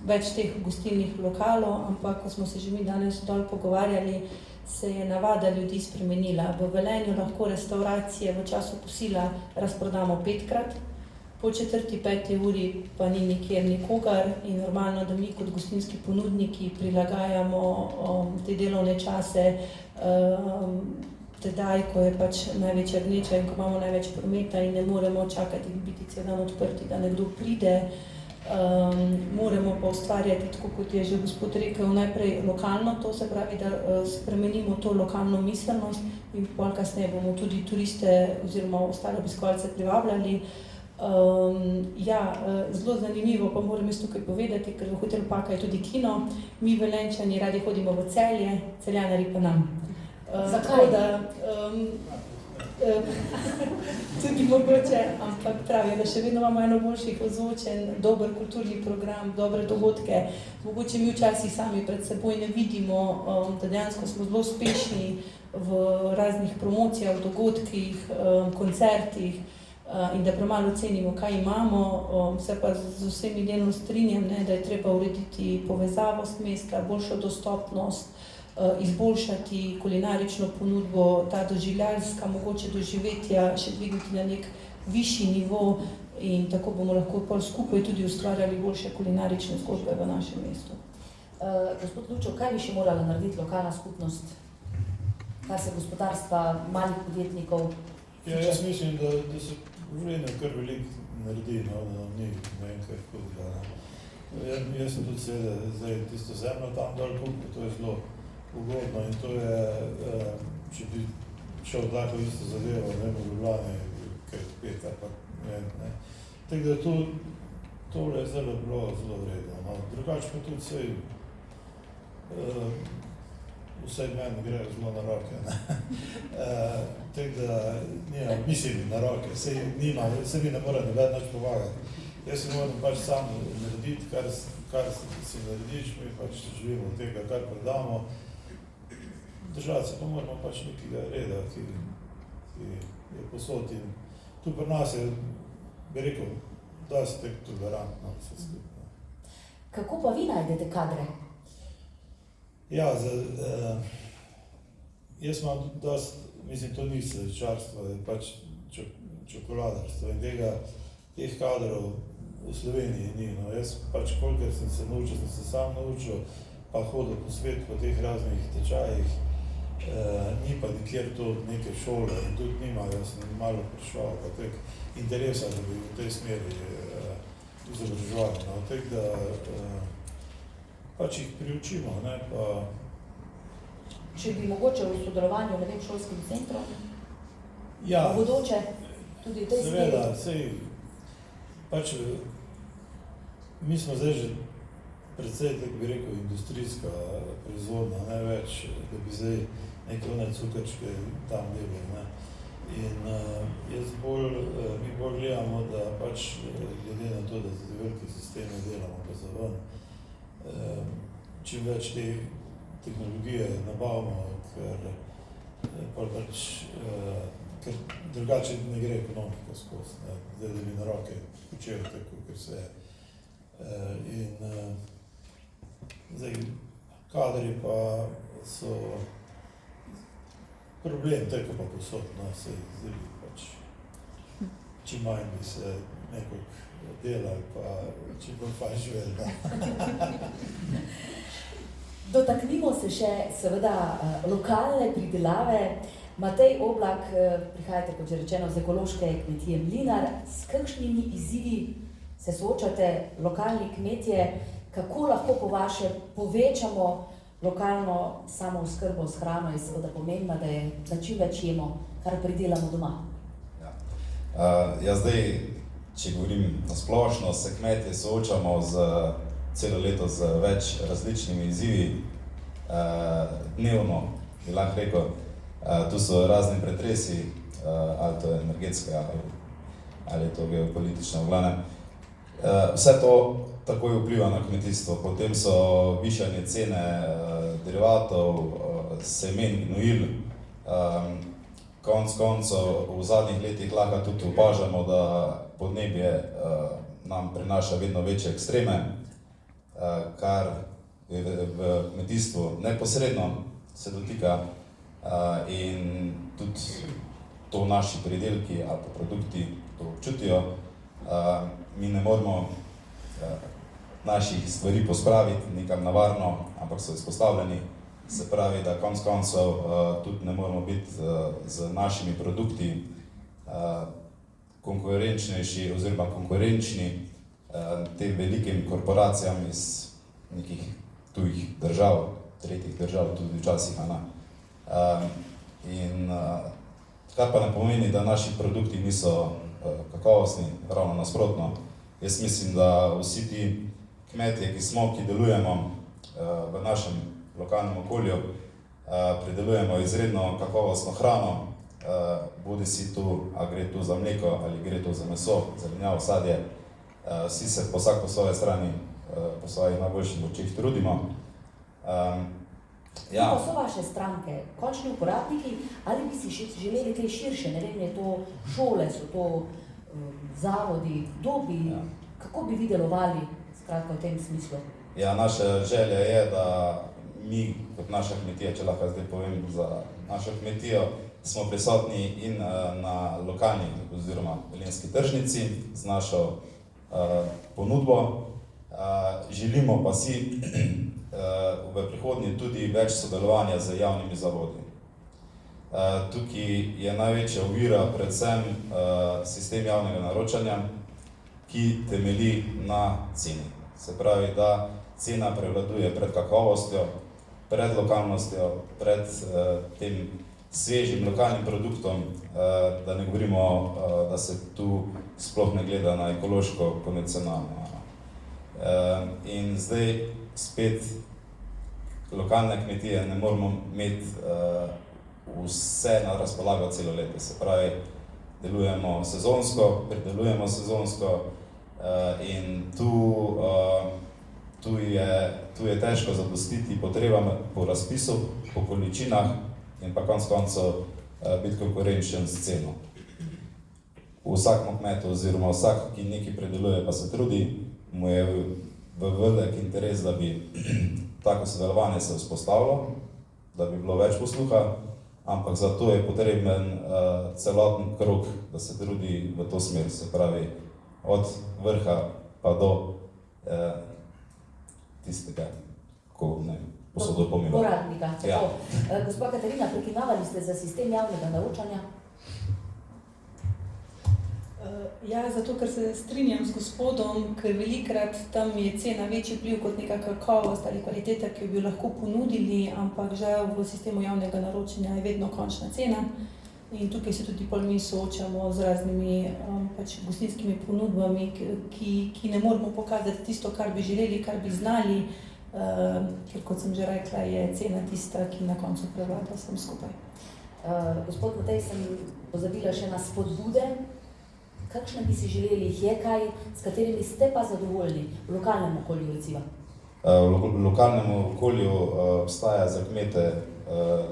S3: več teh gostilnih lokalov, ampak ko smo se že mi danes dol pogovarjali, se je navada ljudi spremenila. V Velenju lahko restauracije v času kosila razprodamo 5-krat, po 4-5 uri pa ni nikjer nikogar in normalno, da mi kot gostinski ponudniki prilagajamo te delovne čase tedaj, ko je pač največja gneča in ko imamo največ prometa in ne moremo čakati in biti cel dan odprti, da nekdo pride. Moramo pa ustvarjati, tako kot je že gospod rekel, najprej lokalno to, se pravi, da spremenimo to lokalno miselnost in pol kasneje bomo tudi turiste oziroma ostale obiskovalce privabljali. Zelo zanimivo pa moram jaz tukaj povedati, ker v hotelu Paka je tudi kino, mi Velenjčani radi hodimo v Celje, Celjanari pa nam.
S1: Zakaj?
S3: Tudi mogoče, ampak pravijo, da še vedno imamo eno boljših ozvočen, dober kulturni program, dobre dogodke. Mogoče mi včasih sami pred seboj ne vidimo, da dejansko smo zelo uspešni v raznih promocijah, dogodkih, koncertih in da premalo cenimo, kaj imamo. Se pa z vsemi delno strinjam, da je treba urediti povezavost mesta, boljšo dostopnost, izboljšati kulinarično ponudbo, ta doživljalska mogoče doživetja še dvigniti na nek višji nivo in tako bomo lahko pol skupaj tudi ustvarjali boljše kulinarične zgodbe v našem mestu.
S1: Gospod Lučo, kaj bi še morala narediti lokalna skupnost, kar se gospodarstva, malih podjetnikov?
S8: Ja, jaz mislim, da se v Velenju kar veliko naredi, da ni ne vem kaj hudega. Jaz sem tudi seveda zdaj tisto zemljo tam dol kupil, to je zelo ugodno in to je, če bi šel tako isto zadevo, ne v Ljubljani, kaj 5 ali pa ne. Tako da tole je zelo bilo zelo vredno. Drugače pa tudi vse meni gre zelo na roke. Tako da, mislim na roke, se mi ne mora noben nič pomagati. Jaz si moram pač sam narediti, kar si narediš, mi pač živimo od tega, kar predamo. Držati se pa moramo pač nekega reda, ki je posod in tu pri nas je, bi rekel, dosti tolerantno vse skupno.
S1: Kako pa vi najdete kadre?
S8: Ja, jaz imam dosti, mislim, to ni slaščarstvo, je pač čokoladarstvo in teh kadrov v Sloveniji ni. Jaz pač, kolikor sem se naučil, sem se sam naučil, pa hodil po svetu po teh raznih tečajih. Ni pa nikjer to neke šole in tudi nimajo, jaz sem malo prišel, pa tek interesa, da bi v tej smeri izobraževali. Tako da pač jih priučimo, ne, pa...
S1: Če bi mogoče v sodelovanju, ne vem, šolskim centrom?
S8: Ja.
S1: Bodoče tudi v tej smeri?
S8: Seveda, sej, pač mi smo zdaj že predvsej, tako bi rekel, industrijska proizvodna, ne več, da bi zdaj neke one cukrčke tam delali. In mi bolj gledamo, da pač glede na to, da za velike sisteme delamo pa za ven, čim več te tehnologije nabavimo, ker drugače ne gre ekonomika skozi, zdaj da bi na roke počeli tako, ker se je. In zdaj, kadri pa so problem, tako pa posod, se zdaj pač čim manj bi se nekako delali, pa čim bolj fajn živeli.
S1: Dotaknimo se še seveda lokalne pridelave. Matej Oblak, prihajate, kot že rečeno, z ekološke kmetije Mlinar. S kakšnimi izzivi se soočate lokalni kmetje? Kako lahko po vaše povečamo lokalno samooskrbo s hrano? Je seveda pomembno, da čim več jemo, kar pridelamo doma.
S4: Ja, zdaj če govorim nasplošno, se kmetje soočamo celo leto z več različnimi izzivi. Dnevno, bi lahko rekel, tu so razni pretresi, ali to je energetska, ali je to geopolitična, v glavnem. Vse to takoj vpliva na kmetijstvo, potem so višanje cene derivatov, semen, gnojil. Konec koncev v zadnjih letih lahko tudi opažamo, da podnebje nam prinaša vedno večje ekstreme, kar v kmetijstvu neposredno se dotika in tudi to naši pridelki ali pa produkti to občutijo. Mi ne moramo naših stvari pospraviti nekam na varno, ampak so izpostavljeni. Se pravi, da konec koncev tudi ne moramo biti z našimi produkti konkurenčnejši oziroma konkurenčni tem velikim korporacijam iz nekih tujih držav, tretjih držav, tudi včasih. Kar pa ne pomeni, da naši produkti niso kakovostni, ravno nasprotno. Jaz mislim, da vsi ti kmetje, ki delujemo v našem lokalnem okolju, pridelujemo izredno kakovostno hrano, bodi si tu, a gre tu za mleko ali gre tu za meso, zelenjavo, sadje. Vsi se vsak po svoji strani, po svojih najboljših močeh trudimo.
S1: Ja. So vaše stranke, končni uporabniki, ali bi si želeli kaj širše, ne vem, je to šole, so to zavodi, kako bi vi delovali, skratka v tem smislu?
S4: Ja, naša želja je, da mi kot naša kmetija, če lahko zdaj povem za našo kmetijo, smo prisotni in na lokalni oziroma velenjski tržnici z našo ponudbo. Želimo pa si v prihodnje tudi več sodelovanja z javnimi zavodi. Tukaj je največja ovira predvsem sistem javnega naročanja, ki temelji na ceni. Se pravi, da cena prevladuje pred kakovostjo, pred lokalnostjo, pred tem svežim lokalnim produktom, da ne govorimo, da se tu sploh ne gleda na ekološko konvencionalno. In zdaj spet lokalne kmetije ne moramo imeti vse na razpolago celo leto. Se pravi, delujemo sezonsko, pridelujemo sezonsko in tu je težko zadostiti potrebam po razpisu, po količinah in pa konec koncev biti konkurenčen s ceno. Vsakemu kmetu oziroma vsak, ki nekaj predeluje pa se trudi, mu je v velik interes, da bi tako sodelovanje se vzpostavilo, da bi bilo več posluha, ampak za to je potreben celoten krog, da se trudi v to smer, se pravi od vrha pa do tistega, ko ne posodo pomima.
S1: Poradnika.
S4: Ja.
S1: Gospa Katarina, prekinavali ste za sistem javnega naročanja?
S3: Ja, zato ker se strinjam z gospodom, ker velikrat tam je cena večji vpliv kot neka kakovost ali kvaliteta, ki bi jo lahko ponudili, ampak žal v sistemu javnega naročanja je vedno končna cena. In tukaj se tudi pol mi soočamo z raznimi gostinskimi ponudbami, ki ne moramo pokazati tisto, kar bi želeli, kar bi znali, ker kot sem že rekla, je cena tista, ki na koncu prevlada vsem skupaj.
S1: Gospod Matej, sem pozabila še na spodbude. Kakšne bi si želeli, jih je kaj, s katerimi ste pa zadovoljni v lokalnem okolju recimo?
S4: V lokalnem okolju obstaja za kmete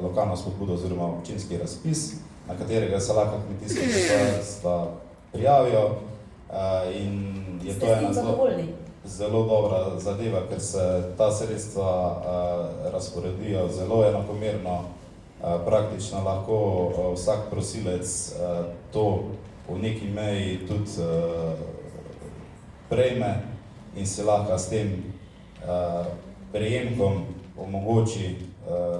S4: lokalna spodbuda oziroma občinski razpis, na katerega se lahko kmetijska gospodarstva prijavijo in je to ena zelo dobra zadeva, ker se ta sredstva razporedijo zelo enakomerno, praktično lahko vsak prosilec to v neki meji tudi prejme in se lahko s tem prejemkom omogoči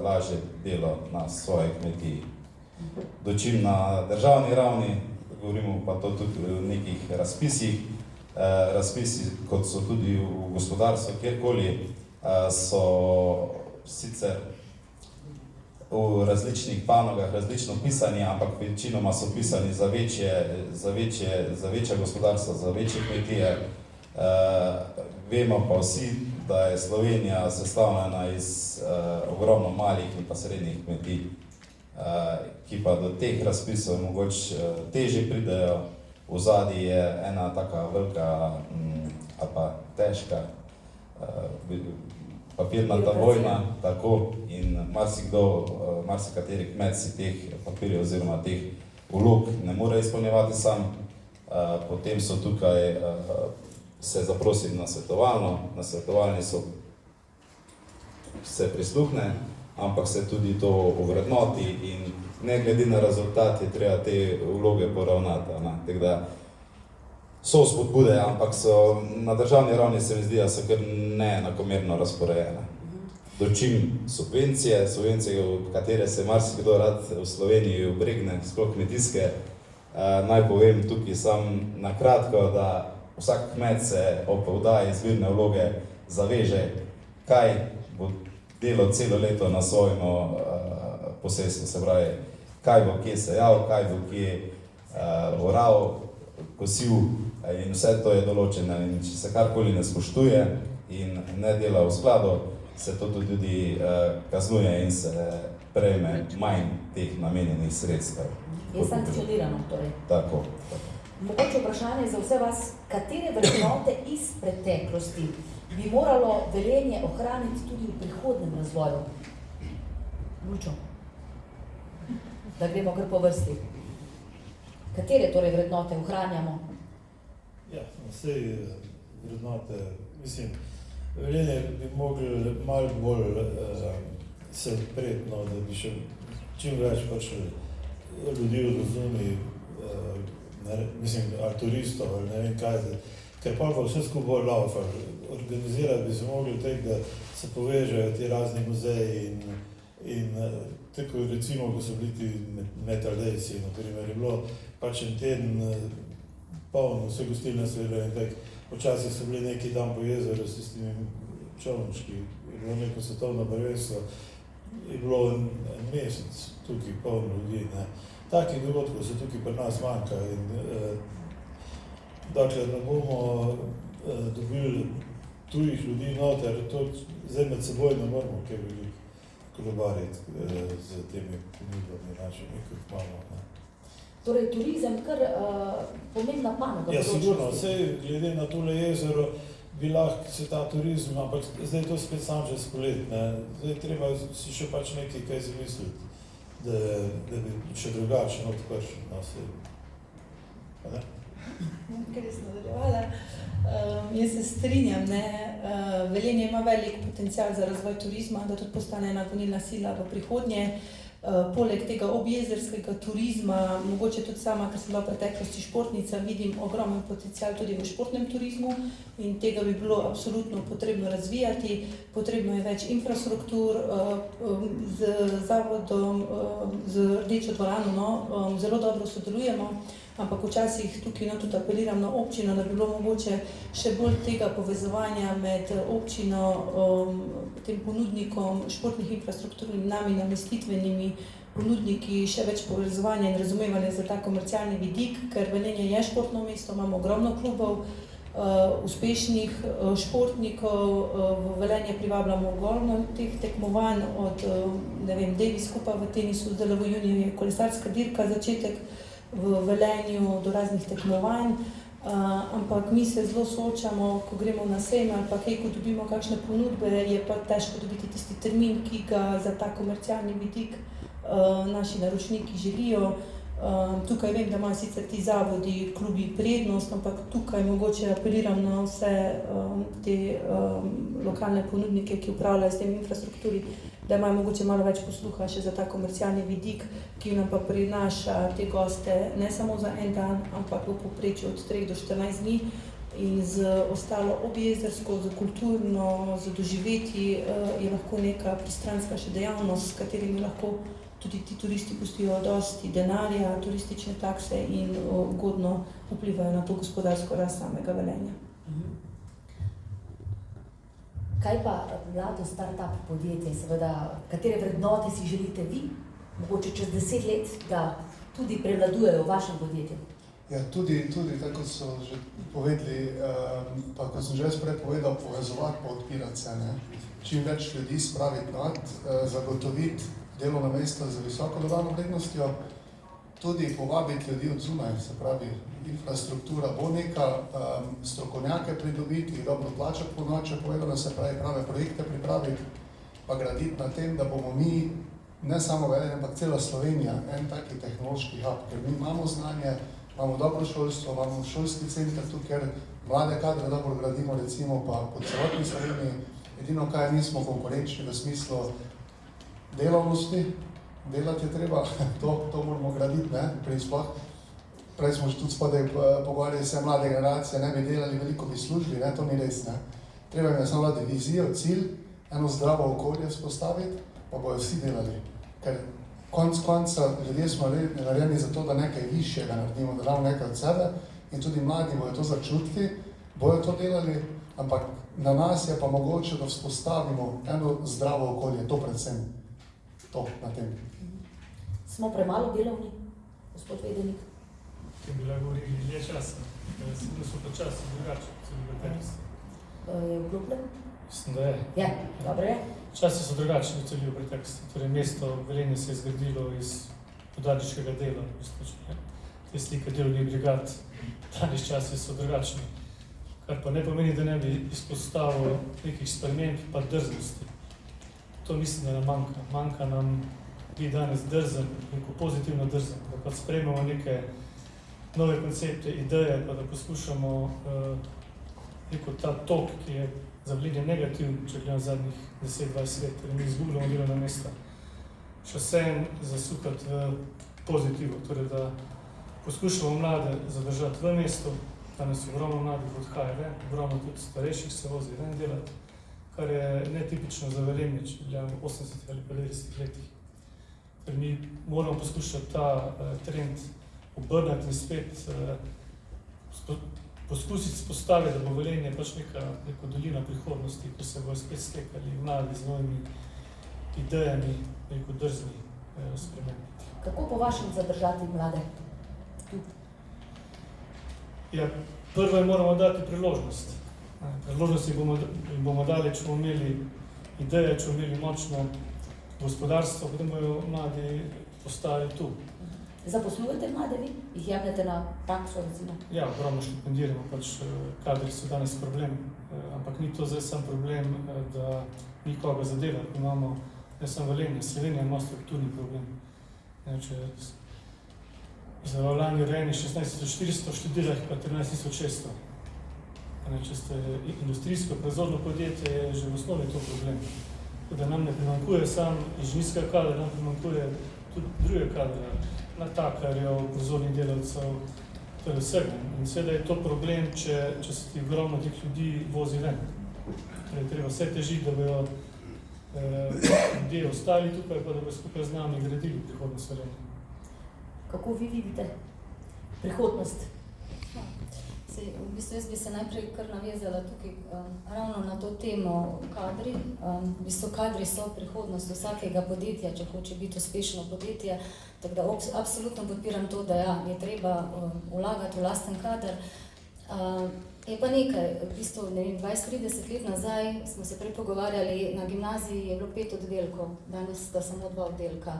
S4: lažje delo na svoji kmetiji. Dočim na državni ravni, govorimo pa to tudi v nekih razpisih, razpisi, kot so tudi v gospodarstvu, kjerkoli, so sicer v različnih panogah različno pisani, ampak večinoma so pisani za večja gospodarstva, za večje kmetije. Vemo pa vsi, da je Slovenija sestavljena iz ogromno malih in pa srednjih kmetij, ki pa do teh razpisov mogoče težje pridejo. V zadnji je ena taka velika ali pa težka papirnata vojna, tako, in marsikateri kmet si teh papirjev oziroma teh vlog ne more izpolnjevati sam. Potem so tukaj se zaprosim na svetovalni se prisluhne, ampak se tudi to ovrednoti in ne glede na rezultat je treba te vloge poravnati. Tako da so spodbude, ampak so na državni ravni se mi zdi, da so kar neenakomerno razporejene. Dočim subvencije, v katere se marsikdo rad v Sloveniji obregne, sploh kmetijske. Naj povem tukaj sam na kratko, da vsak kmet se ob oddaji izbirne vloge zaveže, kaj bo delal celo leto na svojem posestvu, se pravi, kaj bo kje sejal, kaj bo kje oral, kosil, in vse to je določeno. In če se karkoli ne spoštuje in ne dela v skladu, se to tudi kaznuje in se prejme manj teh namenjenih sredstev.
S1: Je sankcionirano torej.
S4: Tako.
S1: Mogoče vprašanje za vse vas, katere vrednote iz preteklosti bi moralo Velenje ohraniti tudi v prihodnem razvoju? Lučo, da gremo kar po vrsti. Katere torej vrednote ohranjamo?
S8: Ja, vse vrednote, mislim, Velenje bi mogli malo bolj se odpreti, da bi še čim več ljudi odozumi, ali turistov, ali ne vem kaj, ker pa vse skupaj bolj laufa. Organizirati bi se mogli tek, da se povežejo ti razni muzeji in tako recimo, ko so bili ti Metal Daysi, na primer, je bilo pač en teden polno, vse gostilne seveda in tak. Včasih so bili neki dan po jezeru s tistimi čolnički, je bilo neko svetovno prvenstvo, je bilo en mesec tukaj polno ljudi, ne. Takih dogodkov se tukaj pri nas manjka in dokler ne bomo dobili tujih ljudi noter, to zdaj med seboj ne moramo kaj veliko kolobariti z temi ponudbami našimi, ki jih imamo.
S1: Torej, turizem kar pomembna panoga.
S8: Ja, sigurno, vse glede na tole jezero bi lahko se ta turizem, ampak zdaj to spet sam že spolet, ne. Zdaj treba si še pač nekaj kaj zamisliti, da bi še drugače odpršil na vse. Pa ne?
S3: Ker sem nadaljevala. Jaz se strinjam, ne. Velenje ima velik potencial za razvoj turizma, da tudi postane ena gonilna sila v prihodnje. Poleg tega objezerskega turizma, mogoče tudi sama, ker sem bila v preteklosti športnica, vidim ogromen potencial tudi v športnem turizmu in tega bi bilo absolutno potrebno razvijati. Potrebno je več infrastruktur, z zavodom, z Rdečo dvorano, zelo dobro sodelujemo, ampak včasih tukaj tudi apeliram na občino, da bi bilo mogoče še bolj tega povezovanja med občino, tem ponudnikom športnih infrastruktur in nami namestitvenimi ponudniki, še več povezovanja in razumevanja za ta komercialni vidik, ker Velenje je športno mesto, imamo ogromno klubov, uspešnih športnikov, v Velenje privabljamo ogromno teh tekmovanj, od, ne vem, Davis Cupa v tenisu, zdaj v juniju je kolesarska dirka, začetek v Velenju do raznih tekmovanj, ampak mi se zelo soočamo, ko gremo na sejme ali pa kaj, ko dobimo kakšne ponudbe, je pa težko dobiti tisti termin, ki ga za ta komercialni vidik naši naročniki želijo. Tukaj vem, da imajo sicer ti zavodi, klubi prednost, ampak tukaj mogoče apeliram na vse te lokalne ponudnike, ki upravljajo s tem infrastrukturi, da imajo mogoče malo več posluha še za ta komercialni vidik, ki nam pa prinaša te goste ne samo za en dan, ampak v povprečju od 3 do 14 dni in z ostalo objezersko, z kulturno, z doživetji je lahko neka pristranska še dejavnost, s katerimi lahko tudi ti turisti pustijo dosti denarja, turistične takse in ugodno vplivajo na to gospodarsko rast samega Velenja.
S1: Kaj pa mlado start-up podjetje, seveda, katere vrednote si želite vi, mogoče čez 10 let, da tudi prevladujejo v vašem podjetju?
S5: Ja, tudi tako kot so že povedali, pa kot sem že jaz prej povedal, povezovati pa odpirati se, ne. Čim več ljudi spraviti nad, zagotoviti delovna mesta z visoko dodano vrednostjo, tudi povabiti ljudi od zunaj, se pravi, infrastruktura bo neka, strokovnjake pridobiti, jih dobro plačati po noče povedano, se pravi, prave projekte pripraviti, pa graditi na tem, da bomo mi, ne samo Velenje, ampak cela Slovenija, en taki tehnološki hub, ker mi imamo znanje, imamo dobro šolstvo, imamo šolski center tu, ker mlade kadre dobro gradimo, recimo pa po celotni Sloveniji, edino kaj nismo konkurenčni v smislu delovnosti, delati je treba, to moramo graditi, ne, prej smo že tudi spodaj pogovarjali, vse mlade generacije, ne bi delali, veliko bi služili, ne, to ni res, ne. Treba jim je samo dati vizijo, cilj, eno zdravo okolje vzpostaviti, pa bojo vsi delali, ker konec konca ljudje smo narejeni za to, da nekaj višjega naredimo, da damo nekaj od sebe in tudi mladi bojo to začutili, bojo to delali, ampak na nas je pa mogoče, da vzpostavimo eno zdravo okolje, to predvsem, to na tem.
S1: Smo premalo delovni, gospod Vedenik?
S7: Ki bi lahko govorili dlje časa, da so pa časi drugače, kot so bili preteklosti.
S1: Je vključen?
S7: Mislim, da je.
S1: Ja, dobro je.
S7: Časi so drugačni, kot so bili v preteklosti. Torej, mesto Velenje se je zgradilo iz podladiškega dela, v bistvu. Te slike delovnih brigad, danes časi so drugačni. Kar pa ne pomeni, da ne bi izpostavil nekih sprememb pa drznosti. To mislim, da nam manjka. Manjka nam biti danes drzen, neko pozitivno drzen, da pa sprejmemo neke nove koncepte, ideje, pa da poskušamo neko ta tok, ki je za Velenje negativno, če gledam zadnjih 10-20 let, ker mi izgubljamo delovna mesta, še vsem zasukati v pozitivo, torej da poskušamo mlade zadržati v mestu, danes ogromno mladih odhaja ven, ogromno tudi starejših se vozi ven delati, kar je netipično za Velenje, če gledamo 80 ali 50 letih. Ker mi moramo poskušati ta trend obrnati in spet poskusiti spostaviti, da bo Velenje pač neko dolina prihodnosti, ko se bojo spet stekali mladi z novimi idejami, neko drzni spremembi.
S1: Kako po vašem zadržati mlade?
S7: Ja, prvo jim moramo dati priložnost. Priložnost jim bomo dali, če bomo imeli ideje, če bomo imeli močno gospodarstvo, potem bojo mladi ostali tu.
S1: Zaposlujete mlade vi? Jih jemljete na prakso, recimo?
S7: Ja, ogromno štipendiramo, pač kadri so danes problem, ampak ni to zdaj sam problem, da ni koga zadeva. Imamo, ne samo Velenje, Slovenija ima strukturni problem. Ne, če za lani urejeni 16.400 študirajo pa 13.600. Če ste industrijsko proizvodno podjetje, je že v osnovi to problem. Da nam ne primankuje sam inženirskega kadra, nam primankuje tudi druge kadre, natakarjev, proizvodnih delavcev, torej vsega. In seveda je to problem, če se ti ogromno teh ljudi vozi ven. Torej, treba vse težiti, da bojo ljudje ostali tukaj, pa da bojo skupaj z nami gradili prihodnost Velenja.
S1: Kako vi vidite prihodnost?
S6: V bistvu jaz bi se najprej kar navezala tukaj ravno na to temo kadri. V bistvu kadri so prihodnost vsakega podjetja, če hoče biti uspešno podjetje. Tako da absolutno podpiram to, da ja, je treba vlagati v lasten kader. Je pa nekaj, v bistvu 20-30 let nazaj smo se prej pogovarjali, na gimnaziji je bilo 5 oddelkov, danes sta samo 2 oddelka.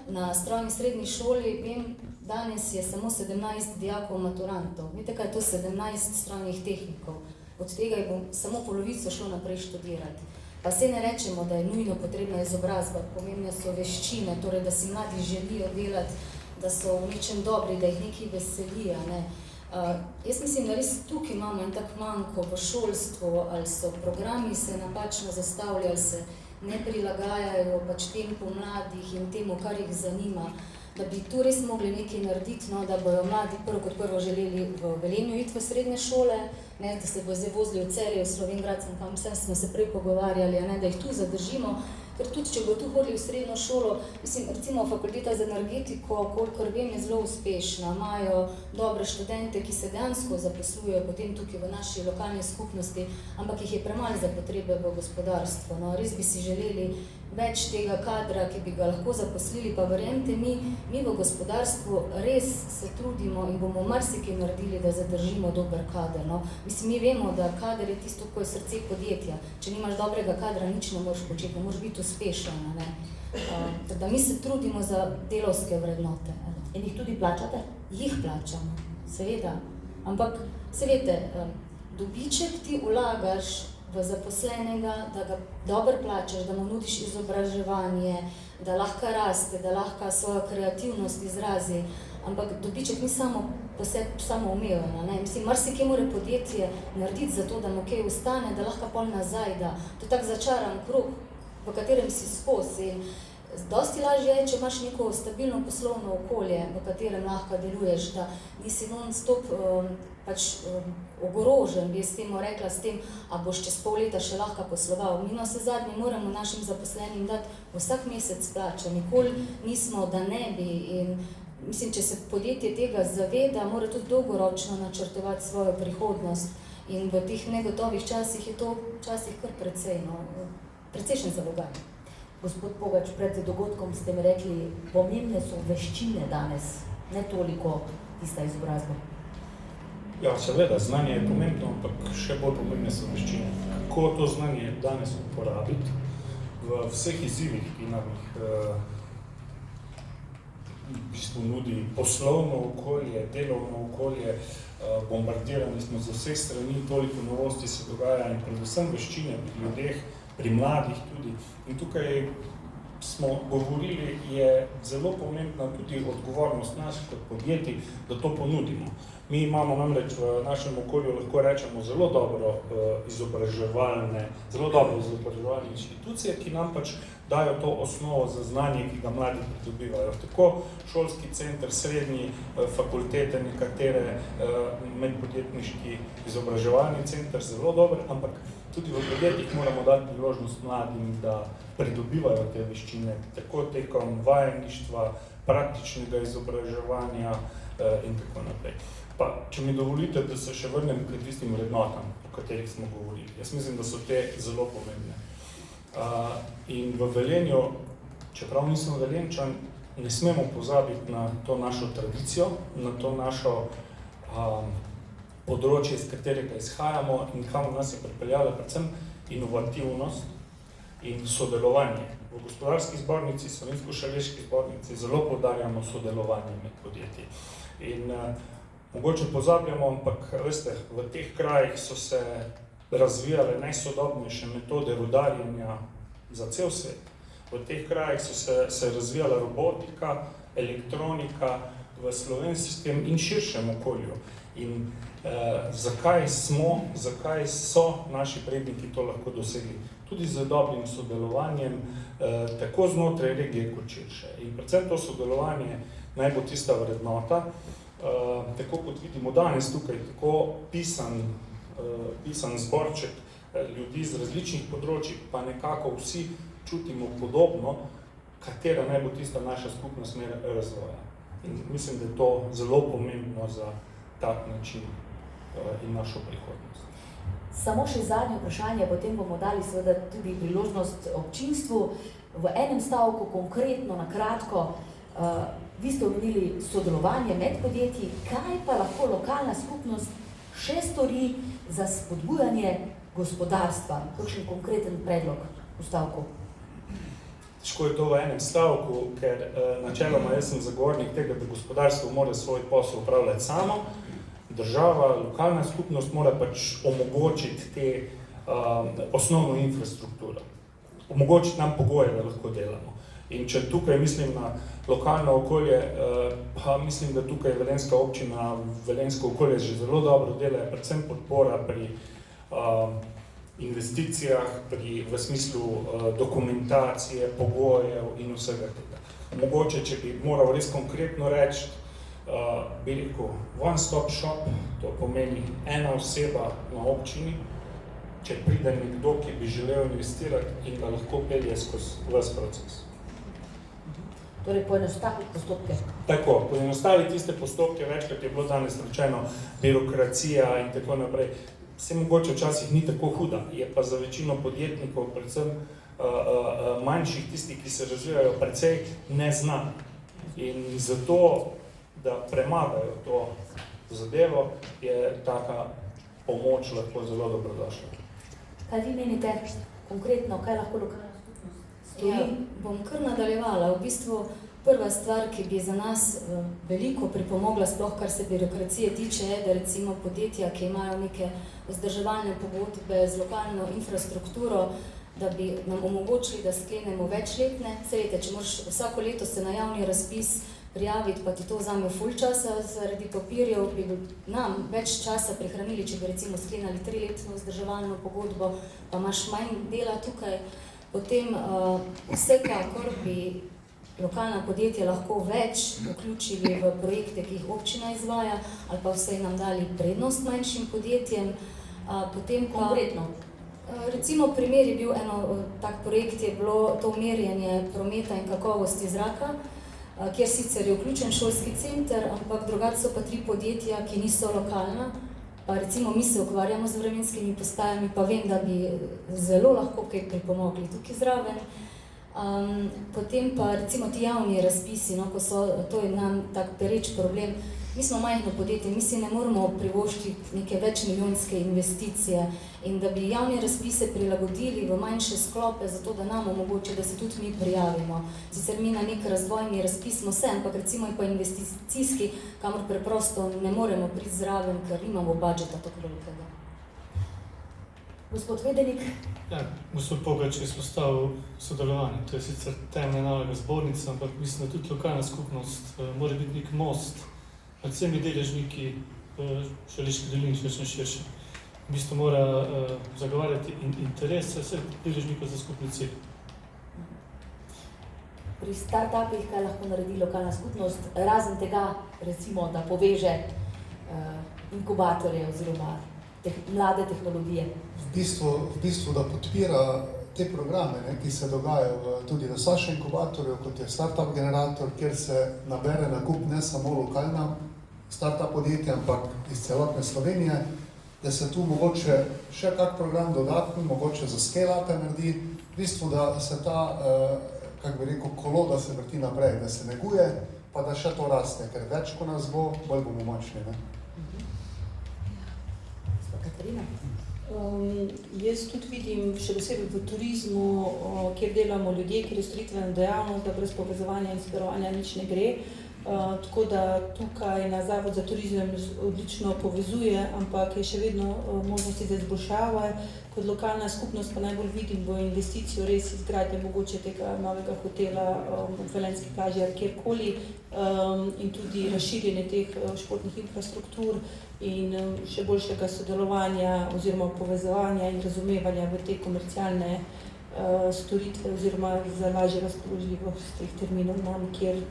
S6: Na strojni srednji šoli, vem, danes je samo 17 dijakov maturantov. Veste, kaj je to 17 strojnih tehnikov? Od tega je samo polovico šlo naprej študirati. Pa se ne rečemo, da je nujno potrebna izobrazba, pomembne so veščine, torej da si mladi želijo delati, da so v nečem dobri, da jih nekaj veselijo, ne. Jaz mislim, da res tukaj imamo en tak manko v šolstvu, ali so programi se napačno zastavljajo, ali se ne prilagajajo pač tempu mladih in temu, kar jih zanima, da bi tu res mogli nekaj narediti, no, da bojo mladi prvo kot prvo želeli v Velenju iti v srednje šole, ne, da se bojo zdaj vozili v Celje, v Slovenj Gradcu, tam vse smo se prej pogovarjali, ne, da jih tu zadržimo ker tudi, če bo tu hodili v srednjo šolo, mislim, recimo fakulteta za energetiko, kolikor vem, je zelo uspešna, imajo dobre študente, ki se dejansko zaposlujejo potem tukaj v naši lokalni skupnosti, ampak jih je premalo za potrebe v gospodarstvu. No, res bi si želeli več tega kadra, ki bi ga lahko zaposlili, pa verjemite mi v gospodarstvu res se trudimo in bomo marsikaj naredili, da zadržimo dober kader. No. Mislim, mi vemo, da kader je tisto, ko je srce podjetja. Če nimaš dobrega kadra, nič ne moreš početi, ne moreš biti uspešen. Ne. Da mi se trudimo za delovske vrednote.
S1: In jih tudi plačate?
S6: Jih plačamo, seveda. Ampak, se veste, dobiček ti vlagaš v zaposlenega, da ga dobro plačaš, da mu nudiš izobraževanje, da lahko raste, da lahko svojo kreativnost izrazi, ampak dobiček ni samo po sebi samoumeven. Mislim, marsikaj mora podjetje narediti za to, da mu kaj ostane, da lahko pol nazaj, da to je tak začaran krog, v katerem si skozi. Dosti lažje je, če imaš neko stabilno poslovno okolje, v katerem lahko deluješ, da nisi non-stop ogrožen, bi s tem rekla, s tem, a boš čez pol leta še lahko posloval. Mi navsezadnje moramo našim zaposlenim dati vsak mesec plačo, nikoli nismo, da ne bi. In mislim, če se podjetje tega zaveda, mora tudi dolgoročno načrtovati svojo prihodnost. In v teh negotovih časih je to včasih kar precejšen zalogaj.
S1: Gospod Pogač, pred dogodkom ste mi rekli, pomembne so veščine danes, ne toliko tista izobrazba.
S2: Ja, seveda, znanje je pomembno, ampak še bolj pomembne so veščine. Kako to znanje danes uporabiti v vseh izzivih, ki nam jih v bistvu nudi poslovno okolje, delovno okolje, bombardirani smo z vseh strani, toliko novosti se dogaja in predvsem veščine pri ljudeh, pri mladih tudi. In tukaj smo govorili, je zelo pomembna tudi odgovornost nas kot podjetij, da to ponudimo. Mi imamo namreč v našem okolju, lahko rečemo, zelo dobre izobraževalne inštitucije, ki nam pač dajo to osnovo za znanje, ki ga mladi pridobivajo. Tako šolski center, srednji, fakultete, nekatere medpodjetniški izobraževalni center, zelo dober, ampak tudi v podjetjih moramo dati priložnost mladim, da pridobivajo te veščine, tako tekom vajeništva, praktičnega izobraževanja in tako naprej. Pa, če mi dovolite, da se še vrnem k tistim vrednotam, o katerih smo govorili. Jaz mislim, da so te zelo pomembne. In v Velenju, čeprav nisem Velenčan, ne smemo pozabiti na to našo tradicijo, na to našo področje, iz katerega izhajamo in kam nas je pripeljala predvsem inovativnost in sodelovanje. V Gospodarski zbornici, Slovensko-šaleški zbornici zelo poudarjamo sodelovanje med podjetji. In mogoče pozabljamo, ampak veste, v teh krajih so se razvijale najsodobnejše metode rudarjenja za cel svet. V teh krajih so se razvijala robotika, elektronika v slovenskem in širšem okolju. In zakaj so naši predniki to lahko dosegli? Tudi z dobrim sodelovanjem, tako znotraj regije kot širše. In predvsem to sodelovanje naj bo tista vrednota, tako kot vidimo danes tukaj, tako pisan zborček ljudi z različnih področij, pa nekako vsi čutimo podobno, katera naj bo tista naša skupna smer razvoja. In mislim, da je to zelo pomembno za tak način in našo prihodnost.
S1: Samo še zadnje vprašanje, potem bomo dali seveda tudi priložnost občinstvu. V enem stavku, konkretno, na kratko, vi ste omenili sodelovanje med podjetji, kaj pa lahko lokalna skupnost še stori za spodbujanje gospodarstva? Kakšen konkreten predlog v stavku?
S2: Težko je to v enem stavku, ker načeloma jaz sem zagovornik tega, da gospodarstvo mora svoj posel upravljati samo. Država, lokalna skupnost mora pač omogočiti te osnovno infrastrukturo. Omogočiti nam pogoje, da lahko delamo. In če tukaj mislim na lokalno okolje, pa mislim, da tukaj velenjska občina, velenjsko okolje že zelo dobro dela, predvsem podpora pri investicijah, v smislu dokumentacije, pogojev in vsega tega. Mogoče, če bi moral res konkretno reči, bi rekel one stop shop, to pomeni ena oseba na občini, če pride nekdo, ki bi želel investirati in ga lahko pelje skozi ves proces.
S1: Torej poenostaviti postopke.
S2: Tako, poenostaviti tiste postopke, večkrat je bilo danes rečeno birokracija in tako naprej. Vse mogoče včasih ni tako huda, je pa za večino podjetnikov, predvsem manjših, tistih, ki se razvijajo, precej neznan. In zato, da premagajo to zadevo, je taka pomoč lahko zelo dobrodošla.
S1: Kaj vi menite konkretno, kaj lahko lokalna skupnost stori?
S6: Ja, bom kar nadaljevala. V bistvu prva stvar, ki bi za nas veliko pripomogla, sploh kar se birokracije tiče, je, da recimo podjetja, ki imajo neke vzdrževalne pogodbe z lokalno infrastrukturo, da bi nam omogočili, da sklenemo večletne. Sejte, če moraš vsako leto se na javni razpis prijaviti, pa ti to vzame ful časa zaradi papirjev, bi nam več časa prihranili, če bi recimo sklenali 3-letno vzdrževalno pogodbo, pa imaš manj dela tukaj. Potem vsekakor bi lokalna podjetja lahko več vključili v projekte, ki jih občina izvaja, ali pa vsej nam dali prednost manjšim podjetjem. Potem pa,
S1: Konkretno.
S6: Recimo primer je bil tak projekt, je bilo to merjenje prometa in kakovosti zraka, kjer sicer je vključen šolski center, ampak drugače so pa 3 podjetja, ki niso lokalna. Pa recimo mi se ukvarjamo z vremenskimi postajami, pa vem, da bi zelo lahko kaj pripomogli tukaj zraven. Potem pa recimo ti javni razpisi, no, ko so, to je nam tak pereč problem. Mi smo majhno podjetje, mi si ne moremo privoščiti neke večmilijonske investicije in da bi javne razpise prilagodili v manjše sklope, zato da nam omogoče, da se tudi mi prijavimo. Sicer mi na nek razvojni razpis smo se, ampak recimo je pa investicijski, kamor preprosto ne moremo priti zraven, ker imamo budžeta tako velikega.
S1: Gospod Vedenik.
S7: Ja, gospod Pogač je izpostavil sodelovanje. To je sicer temeljna naloga zbornice, ampak mislim, da tudi lokalna skupnost mora biti nek most med vsemi deležniki Šaleške doline, če rečem širše. V bistvu mora zagovarjati interese vseh deležnikov za skupni cilj.
S1: Pri startupih, kaj lahko naredi lokalna skupnost, razen tega, recimo, da poveže inkubatorje oziroma mlade tehnologije?
S5: V bistvu, da podpira te programe, ne, ki se dogajajo tudi v Saša inkubatorju, kot je Startup Generator, kjer se nabere na kup ne samo lokalna startup podjetja, ampak iz celotne Slovenije, da se tu mogoče še kak program dodatni, mogoče za scale-upe naredi, v bistvu, da se ta, kako bi rekel, kolo, da se vrti naprej, da se neguje, pa da še to raste, ker več, ko nas bo, bolj bomo močni, ne?
S1: Katarina?
S3: Jaz tudi vidim, še posebej v turizmu, kjer delamo ljudje, kjer je storitvena dejavnost, da brez povezovanja in sodelovanja nič ne gre. Tako da tukaj na Zavod za turizem odlično povezuje, ampak je še vedno možnosti za izboljšave. Kot lokalna skupnost pa najbolj vidim v investicijo res izgradnje mogoče tega novega hotela v Velenjski plaži ali kjerkoli in tudi razširjenje teh športnih infrastruktur in še boljšega sodelovanja oziroma povezovanja in razumevanja v te komercialne storitve oziroma za lažje razpoložljivost teh terminov nam, kjer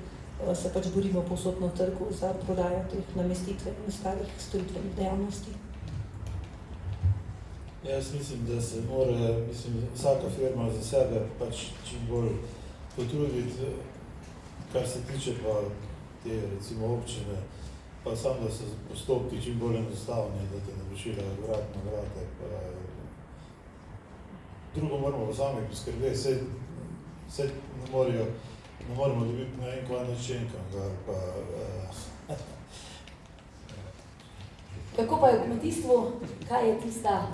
S3: se pač borimo povsod na trgu za prodajo teh namestitve in ostalih storitvenih dejavnosti.
S8: Jaz mislim, da se mora vsaka firma za sebe pač čim bolj potruditi, kar se tiče pa te recimo občine, pa samo da so postopki čim bolj enostavni, da te ne pošiljajo vrat na vrate, pa drugo moramo pa sami poskrbeti, vse ne moremo dobiti na en kvar načenkam, pa...
S1: Kako pa je v kmetijstvu, kaj je tista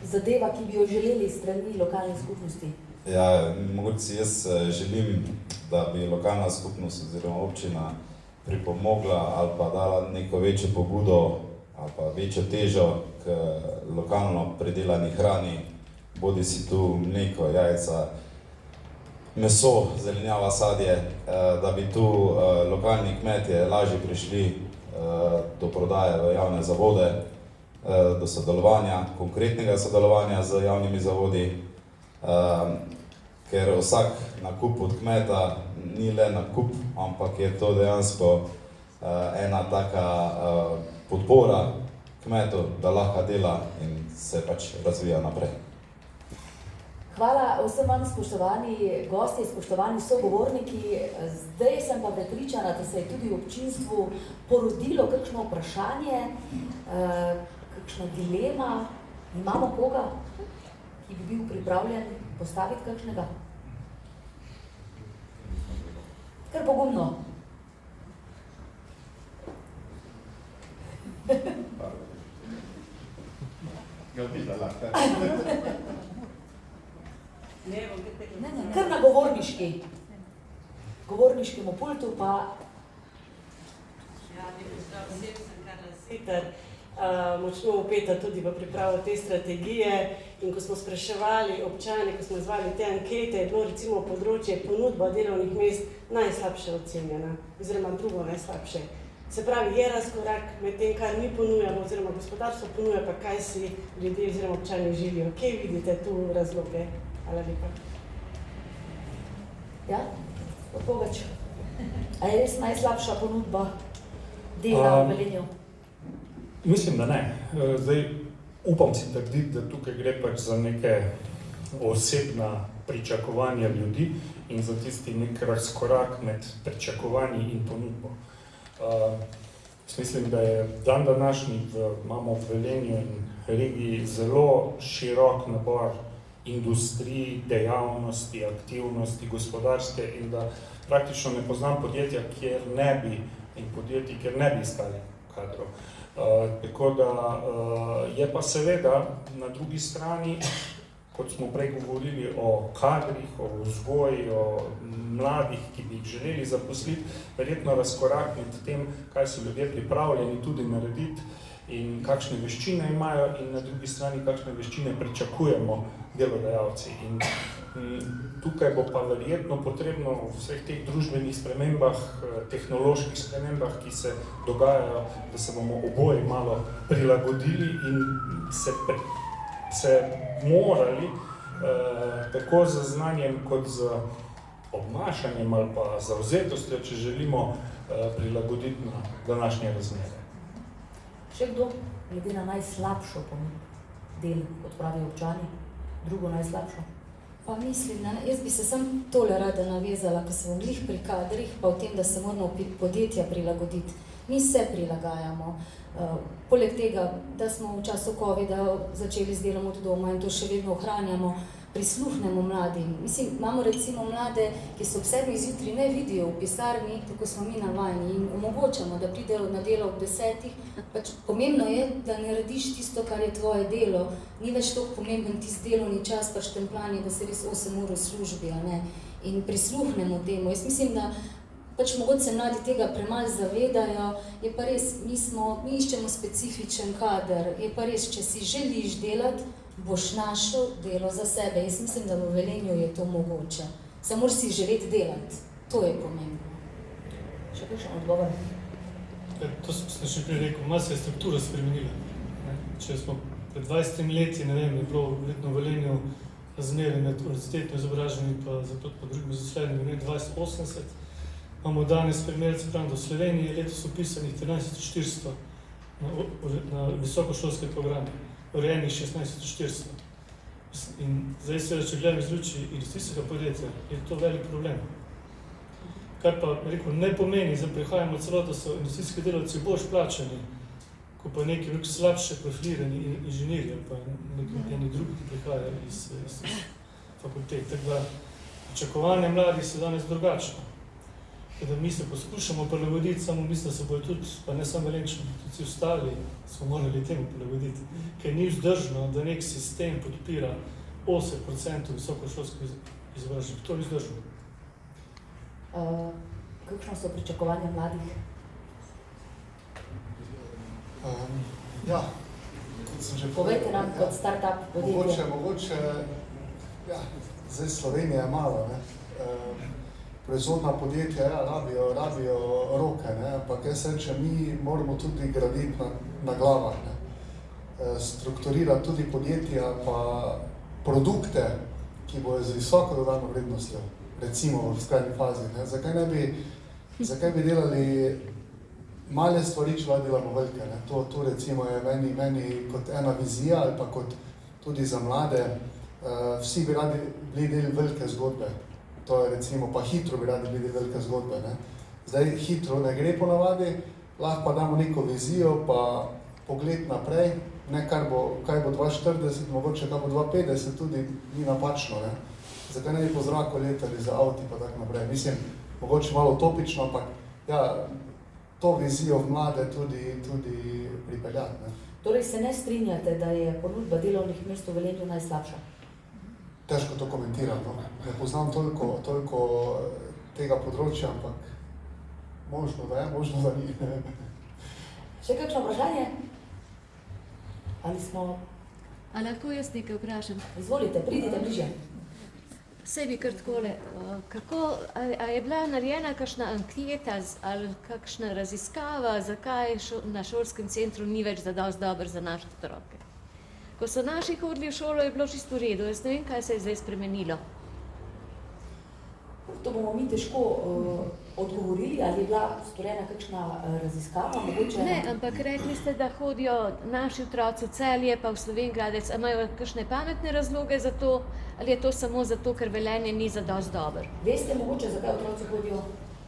S1: zadeva, ki bi jo želeli strani lokalnih skupnosti?
S4: Ja, mogoče si jaz želim, da bi lokalna skupnost oziroma občina pripomogla ali pa dala neko večjo pobudo ali pa večjo težo k lokalno pridelani hrani, bodi si tu mleko, jajca, meso, zelenjava, sadje, da bi tu lokalni kmetje lažje prišli do prodaje v javne zavode, do sodelovanja, konkretnega sodelovanja z javnimi zavodi, ker vsak nakup od kmeta ni le nakup, ampak je to dejansko ena taka podpora kmetu, da lahko dela in se pač razvija naprej.
S1: Hvala vsem vam, spoštovani gosti, spoštovani sogovorniki. Zdaj sem pa prepričana, da se je tudi v občinstvu porodilo kakšno vprašanje, kakšna dilema. Imamo koga, ki bi bil pripravljen postaviti kakšnega? Kar pogumno. Kar na govorniškemu pultu pa...
S9: Ja, vsem sem Karla Siter, močno upeta tudi v pripravo te strategije in ko smo spraševali občane, ko smo izvali te ankete, je bilo recimo področje ponudba delovnih mest najslabše ocenjena, oziroma drugo najslabše. Se pravi, je razkorak med tem, kar mi ponujamo, oziroma gospodarstvo ponuja, pa kaj si ljudje oziroma občani želijo. Kje vidite tu razloge? Hvala lepa.
S1: Ja, Pogač. A je res najslabša ponudba dela v Velenju?
S2: Mislim, da ne. Zdaj, upam si trditi, da tukaj gre pač za neke osebna pričakovanja ljudi in za tisti nek razkorak med pričakovanji in ponudbo. Mislim, da je dan današnji, imamo v Velenju in regiji zelo širok nabor industrij, dejavnosti, aktivnosti, gospodarske in da praktično ne poznam podjetja, kjer ne bi iskali kadrov. Tako da je pa seveda na drugi strani, kot smo prej govorili o kadrih, o vzgoji, o mladih, ki bi jih želeli zaposliti, verjetno razkorak med tem, kaj so ljudje pripravljeni tudi narediti in kakšne veščine imajo in na drugi strani, kakšne veščine pričakujemo delodajalci. In tukaj bo pa verjetno potrebno v vseh teh družbenih spremembah, tehnoloških spremembah, ki se dogajajo, da se bomo oboji malo prilagodili in se morali tako z znanjem kot z obnašanjem ali pa zavzetostjo, če želimo, prilagoditi na današnje razmere.
S1: Še kdo glede na najslabšo del, kot pravijo občani, drugo najslabšo?
S6: Pa mislim, jaz bi se samo tole rada navezala, ko se bom glih pri kadrih, pa v tem, da se moramo podjetja prilagoditi. Mi se prilagajamo. Poleg tega, da smo v času covida začeli z delom od doma in to še vedno ohranjamo, prisluhnemo mladim. Mislim, imamo recimo mlade, ki se ob 7 zjutraj ne vidijo v pisarni, tako smo mi navajeni in omogočamo, da pridejo na delo ob 10. Pač pomembno je, da narediš tisto, kar je tvoje delo. Ni več toliko pomemben tisti delovni čas, pa štempljanje, da se res 8 ur v službi, a ne? In prisluhnemo temu. Jaz mislim, da pač mogoče se mladi tega premalo zavedajo, je pa res, mi iščemo specifičen kader, je pa res, če si želiš delati, boš našel delo za sebe. Jaz mislim, da v Velenju je to mogoče. Samo moraš si želeti delati. To je pomembno.
S1: Še kakšen odgovor?
S7: To sem še prej rekel, malo se je struktura spremenila. Če smo pred 20 leti, ne vem, je bilo verjetno v Velenju razmerje med univerzitetno izobraženimi pa drugimi zaposlenimi 20-80. Imamo danes primer, se pravim, da v Sloveniji je letos upisanih 13.400 na visokošolske programe, urejenih 16.400. In zdaj se, če gledam iz luči investicijskega podjetja, je to velik problem. Kar pa, rekel, ne pomeni, zdaj prihajamo celo, da so investicijski delavci boljš plačani, ko pa neki slabše profilirani inženirji ali pa neki drugi, ki prihajajo iz fakultet. Tako da, pričakovanja mladih so danes drugačne. Da mi se poskušamo prilagoditi, samo mislim, da se bojo tudi, pa ne samo Velenjčani, tudi vsi ostali smo morali temu prilagoditi, ker ni vzdržno, da nek sistem podpira 8% visokošolskih izobraževanj. To ni vzdržno.
S1: Kakšno so pričakovanja mladih?
S5: Ja, kot sem že
S1: Povejte nam kot start-up podjetje.
S5: Mogoče, ja, zdaj Slovenija je malo, ne. Proizvodna podjetja, ja, rabijo roke, ne, ampak jaz rečem, mi moramo tudi graditi na glavah, ne. Strukturirati tudi podjetja pa produkte, ki bojo z visoko dodano vrednostjo, recimo v skrajni fazi, ne. Zakaj bi delali male stvari, če delamo velike. Ne. To recimo je meni kot ena vizija ali pa kot tudi za mlade. Vsi bi radi bili del velike zgodbe. To je recimo, pa hitro bi radi bili del velike zgodbe. Ne. Zdaj hitro ne gre ponavadi, lahko pa damo neko vizijo, pa pogled naprej, ne kaj bo 2040, mogoče kaj bo 2050, tudi ni napačno. Ne. Zakaj ne bi po zraku letali za avti pa tako naprej. Mislim, mogoče malo utopično, ampak ja, to vizijo v mlade tudi pripeljati. Ne.
S1: Torej se ne strinjate, da je ponudba delovnih mest v Velenju najslabša?
S5: Težko to komentiram, no. Ne poznam toliko tega področja, ampak možno da je, možno da ni.
S1: Še kakšno vprašanje? Ali smo...
S10: A lahko jaz nekaj vprašam?
S1: Izvolite, pridite bližje.
S10: Saj bi kar takole, a je bila narejena kakšna anketa ali kakšna raziskava, zakaj na šolskem centru ni več zadosti dobro za naše otroke? Ko so naši hodili v šolo, je bilo čisto v redu, jaz ne vem, kaj se je zdaj spremenilo.
S1: To bomo mi težko odgovorili, ali je bila storjena kakšna raziskava, mogoče...
S10: Ne, ampak rekli ste, da hodijo naši otroci v Celje pa v Slovenj Gradec, a imajo kakšne pametne razloge za to, ali je to samo zato, ker Velenje ni zadosti dobro?
S1: Veste mogoče, zakaj otroci hodijo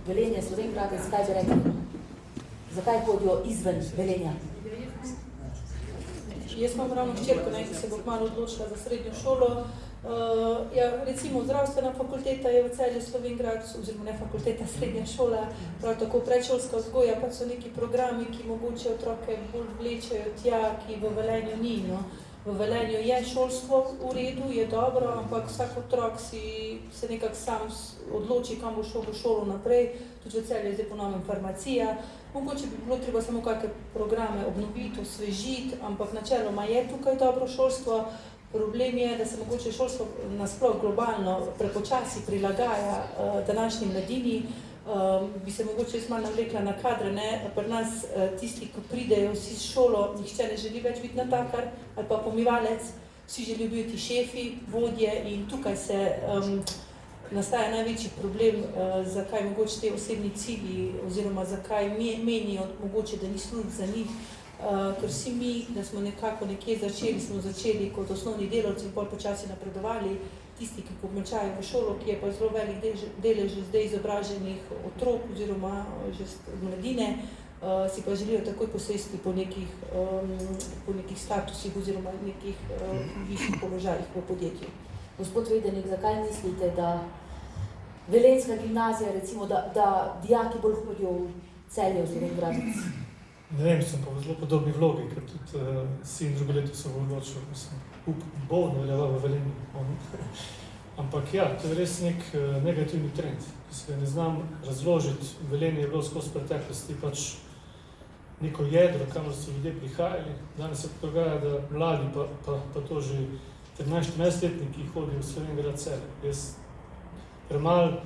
S1: Velenje, Slovenj Gradec, kaj bi rekli? Zakaj hodijo izven Velenja?
S3: Jaz imam ravno hčerko, ki se bo kmalu odločila za srednjo šolo. Recimo zdravstvena fakulteta je v Celju, Slovenj Gradcu, oziroma ne fakulteta, srednja šola, prav tako predšolska vzgoja, pa so neki programi, ki mogoče otroke bolj vlečejo tja, ki v Velenju ni. No. V Velenju je šolstvo v redu, je dobro, ampak vsak otrok se nekako sam odloči, kam bo šel v šolo naprej. Tudi v Celju je zdaj po novem farmacija. Mogoče bi bilo treba samo kakšne programe obnoviti, osvežiti, ampak načeloma je tukaj dobro šolstvo. Problem je, da se mogoče šolstvo nasploh globalno prepočasi prilagaja današnji mladini. Bi se mogoče jaz malo navlekla na kadre, ne? Pri nas tisti, ki pridejo vsi s šolo, nihče ne želi več biti natakar ali pa pomivalec, vsi želijo biti šefi, vodje in tukaj se nastaja največji problem, zakaj mogoče te osebni cilji oziroma zakaj menijo mogoče, da ni služb za njih. Ker vsi mi, da smo nekako nekje začeli kot osnovni delavci in pol počasi napredovali, tisti, ki končajo v šolo, ki je pa zelo velik delež zdaj izobraženih otrok oziroma že mladine, si pa želijo takoj posesti po nekih statusih oziroma nekih višjih položajih v podjetju.
S1: Gospod Vedenik, zakaj mislite, da Velenjska gimnazija, recimo, da dijaki bolj hodijo v Celje oziroma Gradec?
S7: Ne vem, sem pa v zelo podobni vlogi, ker tudi sin drugo leto se bo odločil, bo nadaljeval v Velenju. Ampak ja, to je res nek negativni trend, ki se ga ne znam razložiti. Velenje je bilo skozi preteklosti pač neko jedro, kamor so ljudje prihajali. Danes se dogaja, da mladi, pa to že 13-14-letniki hodijo v Slovenj Grad Celje. Jaz premalo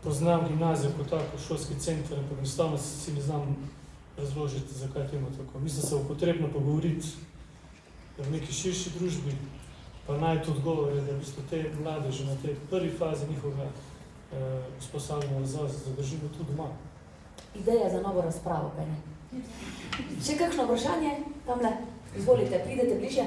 S7: poznam gimnazijo kot tako, šolski center, ampak enostavno si ne znam razložiti, zakaj temu tako. Mislim, da se bo potrebno pogovoriti v neki širši družbi, pa najti odgovore, da v te mlade že na tej prvi fazi njihovega usposabljanja zadržimo tudi doma.
S1: Ideja za novo razpravo, kaj ne? Še kakšno vprašanje? Tamle, izvolite, pridete bližje.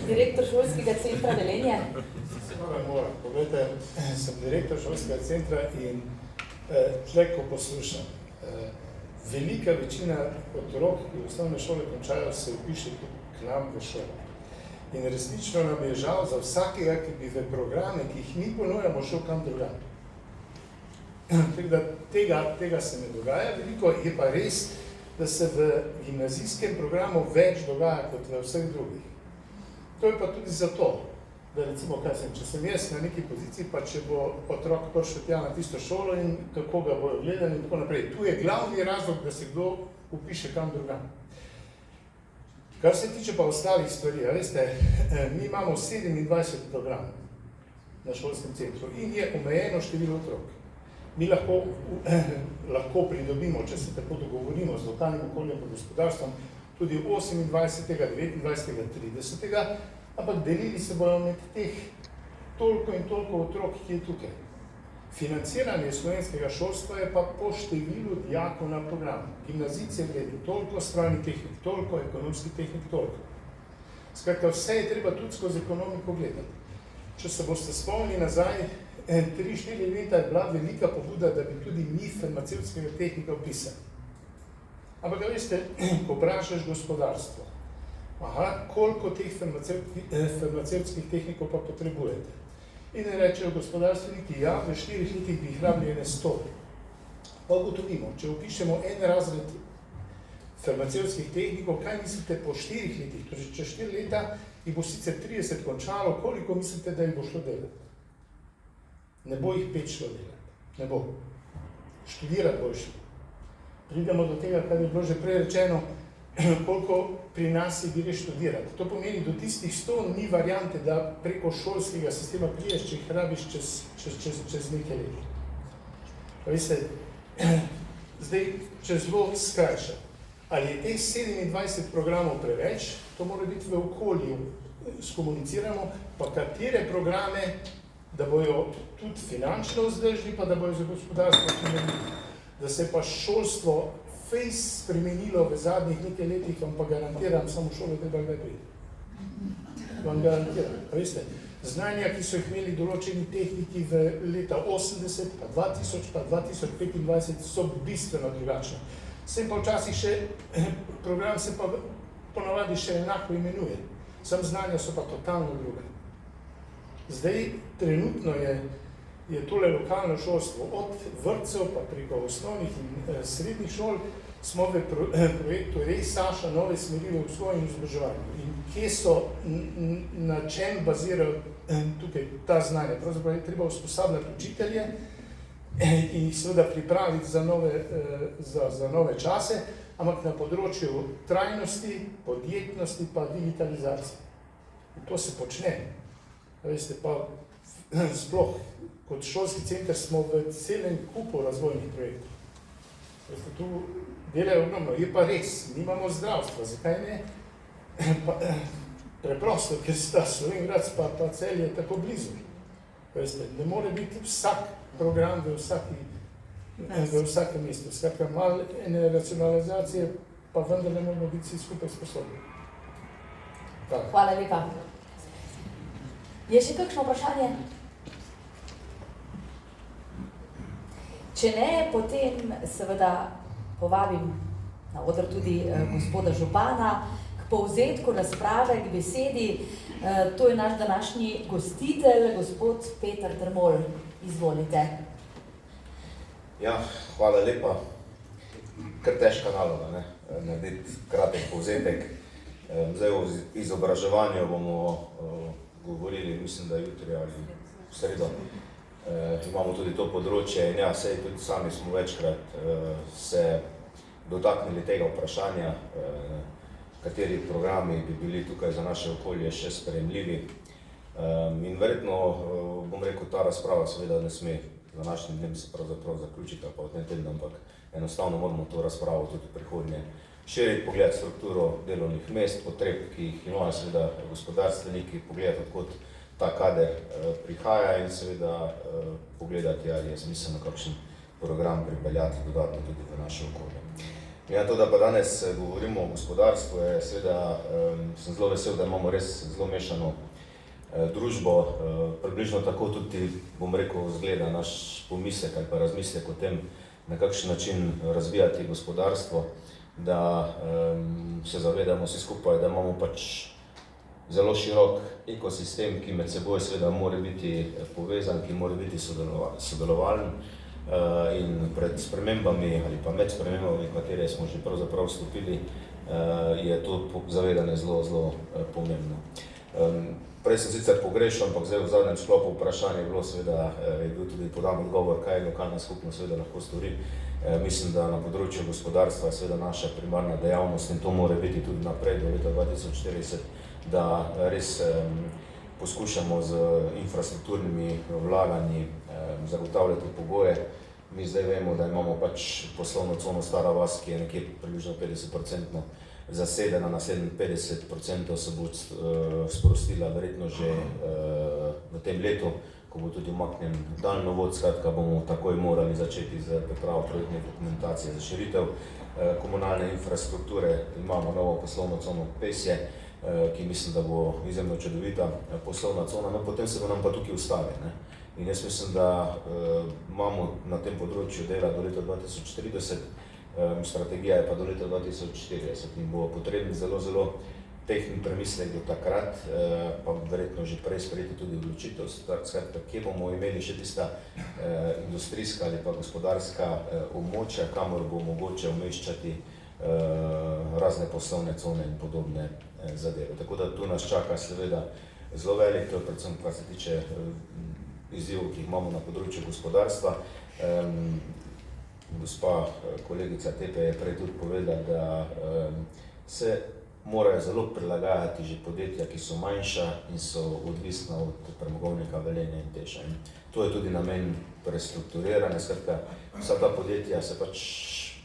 S1: Direktor šolskega centra Velenje.
S11: Poglejte, sem direktor šolskega centra in tle, ko poslušam, velika večina otrok, ki v osnovne šole končajo, se vpiše k nam v šolo. In resnično nam je žal za vsakega, ki bi v programe, ki jih mi ponujamo, šel kam drugam. Tega se ne dogaja veliko, je pa res, da se v gimnazijskem programu več dogaja kot v vseh drugih. To je pa tudi zato, da recimo, če sem jaz na neki poziciji, pa če bo otrok prišel tja na tisto šolo in kako ga bojo gledali in tako naprej. Tu je glavni razlog, da se kdo upiše kam drugam. Kar se tiče pa ostalih stvari, veste, mi imamo 27 programov na šolskem centru in je omejeno število otrok. Mi lahko pridobimo, če se tako dogovorimo z lokalnim okoljem in gospodarstvom, tudi 28., 29., 30., ampak delili se bojo med teh toliko in toliko otrok, ki je tukaj. Financiranje slovenskega šolstva je pa po številu dijakov na programu. Gimnazijce glede toliko, strojni tehnik toliko, ekonomski tehnik toliko. Skratka, vse je treba tudi skozi ekonomiko gledati. Če se boste spomnili nazaj, 3-4 leta je bila velika pobuda, da bi tudi mi farmacevtskega tehnika vpisali. Ampak, veste, ko vprašaš gospodarstvo, koliko teh farmacevtskih tehnikov pa potrebujete? In rečejo gospodarstveniki, ja, v 4 letih bi jih rabili 100. Pa ugotovimo, če vpišemo en razred farmacevtskih tehnikov, kaj mislite po 4 letih? Torej, čez 4 leta jih bo sicer 30 končalo, koliko mislite, da jih bo šlo delati? Ne bo jih 5 šlo delati. Ne bo. Študirati bo šlo. Pridemo do tega, kar je bilo že prej rečeno, koliko pri nas je gre študirati. To pomeni, do tistih 100 ni variante, da preko šolskega sistema priješ, če jih rabiš čez nekaj let. Veste, zdaj, če zelo skrajšam, ali je teh 27 programov preveč, to mora biti v okolju, skomuniciramo, pa katere programe, da bojo tudi finančno vzdržni, pa da bojo za gospodarstvo primerili. Da se pa šolstvo fejs spremenilo v zadnjih nekaj letih, vam pa garantiram, samo v šole treba kdaj priti. Vam garantiram. Veste, znanja, ki so jih imeli določeni tehniki v leta 80, pa 2000, pa 2025, so bistveno drugačne. Sem pa včasih še, program se pa ponavadi še enako imenuje. Sam znanja so pa totalno druge. Zdaj, trenutno je tole lokalno šolstvo od vrtcev pa preko osnovnih in srednjih šol smo v projektu Rej Saša nove smeri v vzgoji in izobraževanju. In kje so, na čem bazirajo tukaj ta znanja? Pravzaprav je treba usposabljati učitelje in jih seveda pripraviti za nove čase, ampak na področju trajnosti, podjetnosti pa digitalizacije. In to se počne. Veste, pa sploh kot šolski center smo v celem kupu razvojnih projektov. Veste, tu delajo ogromno. Je pa res, nimamo zdravstva. Zakaj ne? Preprosto, ker sta Slovenj Gradec pa Celje tako blizu. Veste, ne more biti vsak program v vsakem mestu. Skratka, malo ene racionalizacije, pa vendar ne moramo biti vsi skupaj sposobni.
S1: Hvala lepa. Je še kakšno vprašanje? Če ne, potem seveda povabim na oder tudi gospoda župana k povzetku razprave, k besedi. To je naš današnji gostitelj, gospod Peter Dermol. Izvolite.
S12: Ja, hvala lepa. Kar težka naloga, ne? Narediti kratek povzetek. Zdaj o izobraževanju bomo govorili, mislim, da jutri ali v sredo. Imamo tudi to področje in ja, sej tudi sami smo večkrat se dotaknili tega vprašanja, kateri programi bi bili tukaj za naše okolje še sprejemljivi. In verjetno, bom rekel, ta razprava seveda ne sme za današnjim dnem se pravzaprav zaključiti ali pa v tem tednu, ampak enostavno moramo to razpravo tudi v prihodnje širiti, pogledati strukturo delovnih mest, potreb, ki jih imajo seveda gospodarstveniki, pogledati, odkot ta kader prihaja in seveda pogledati, ali je smiselno kakšen program pripeljati dodatno tudi v naše okolje. Ja, to, da pa danes govorimo o gospodarstvu, je seveda, sem zelo vesel, da imamo res zelo mešano družbo, približno tako tudi, bom rekel, zgleda naš pomislek ali pa razmislek o tem, na kakšen način razvijati gospodarstvo, da se zavedamo vsi skupaj, da imamo pač zelo širok ekosistem, ki med seboj seveda mora biti povezan, ki mora biti sodelovalen in pred spremembami ali pa med spremembami, v katere smo že pravzaprav vstopili, je to zavedanje zelo pomembno. Prej sem sicer pogrešal, ampak zdaj v zadnjem sklopu vprašanja je bilo seveda, je bil tudi podan odgovor, kaj lokalna skupnost seveda lahko stori. Mislim, da na področju gospodarstva je seveda naša primarna dejavnost in to mora biti tudi naprej do leta 2040, da res poskušamo z infrastrukturnimi vlaganji zagotavljati pogoje. Mi zdaj vemo, da imamo pač poslovno cono Stara vas, ki je nekje približno 50% zasedena, naslednjih 50% se bo sprostila verjetno že v tem letu, ko bo tudi umaknjen daljnovod, skratka bomo takoj morali začeti z pripravo projektne dokumentacije za širitev komunalne infrastrukture. Imamo novo poslovno cono Pesje, ki mislim, da bo izjemno čudovita poslovna cona, no potem se bo nam pa tukaj ustavi, ne. In jaz mislim, da imamo na tem področju dela do leta 2030, strategija je pa do leta 2040 in bo potreben zelo tehten premislek do takrat, pa verjetno že prej sprejeti tudi odločitev, skratka, kje bomo imeli še tista industrijska ali pa gospodarska območja, kamor bo mogoče umeščati razne poslovne cone in podobne zadeve. Tako da tu nas čaka seveda zelo velik, to je predvsem, kar se tiče izzivov, ki jih imamo na področju gospodarstva. Gospa kolegica Tepe je prej tudi povedala, da se morajo zelo prilagajati že podjetja, ki so manjša in so odvisna od premogovnika Velenja in Teša. In to je tudi namen prestrukturiranja, skratka, vsa ta podjetja se pač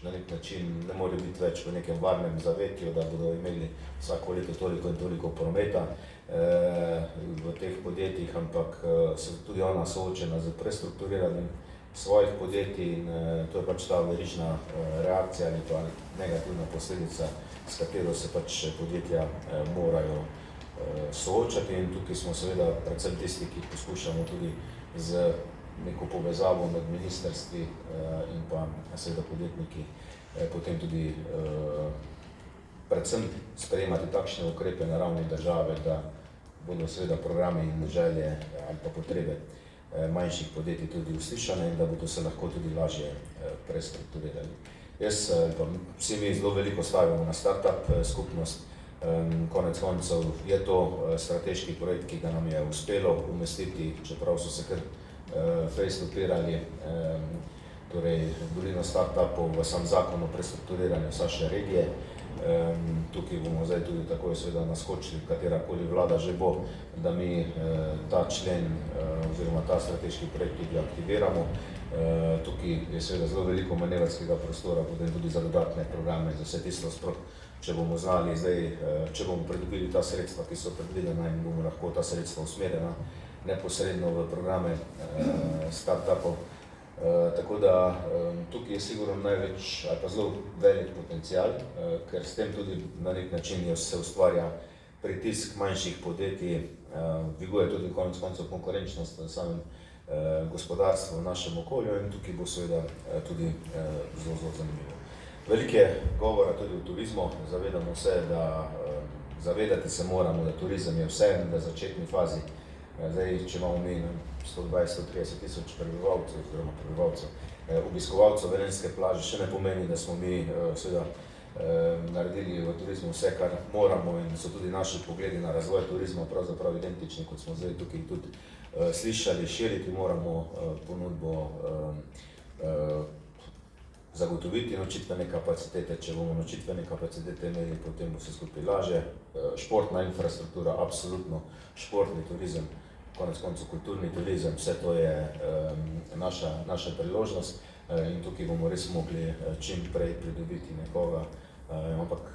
S12: na nek način ne more biti več v nekem varnem zavetju, da bodo imeli vsako leto toliko in toliko prometa v teh podjetjih, ampak so tudi ona soočena z prestrukturiranjem svojih podjetij in to je pač ta verižna reakcija ali pa negativna posledica, s katero se pač podjetja morajo soočati in tukaj smo seveda predvsem tisti, ki poskušamo tudi z neko povezavo med ministrstvi in pa seveda podjetniki potem tudi predvsem sprejemati takšne ukrepe na ravni države, da bodo seveda programi in želje ali pa potrebe manjših podjetij tudi uslišane in da bodo se lahko tudi lažje prestrukturirali. Jaz pa vsi mi zelo veliko stavimo na startup skupnost, konec koncev je to strateški projekt, ki ga nam je uspelo umestiti, čeprav so se kar fejstopirali, torej dolino startupov v sam zakon o prestrukturiranju naše regije. Tukaj bomo zdaj tudi takoj seveda naskočili, katerakoli vlada že bo, da mi ta člen oziroma ta strateški projekt tudi aktiviramo. Tukaj je seveda zelo veliko manevrskega prostora potem tudi za dodatne programe, za vse tisto sploh, če bomo znali zdaj, če bomo pridobili ta sredstva, ki so predvidena in bomo lahko ta sredstva usmerjena neposredno v programe startupov. Tako da tukaj je sigurno največ ali pa zelo velik potencial, ker s tem tudi na nek način se ustvarja pritisk manjših podjetij, dviguje tudi konec koncev konkurenčnost v samem gospodarstvu v našem okolju in tukaj bo seveda tudi zelo zanimivo. Veliko je govora tudi o turizmu, zavedamo se, da zavedati se moramo, da turizem je vse v začetni fazi. Zdaj, če imamo mi 120-130 tisoč prebivalcev, obiskovalcev Velenjske plaže, še ne pomeni, da smo mi seveda naredili v turizmu vse, kar moramo in so tudi naši pogledi na razvoj turizma pravzaprav identični, kot smo zdaj tukaj tudi slišali. Širiti moramo ponudbo, zagotoviti nočitvene kapacitete. Če bomo nočitvene kapacitete imeli, potem bo vse skupaj lažje. Športna infrastruktura, absolutno športni turizem, konec koncev kulturni turizem, vse to je naša priložnost in tukaj bomo res mogli čim prej pridobiti nekoga, ampak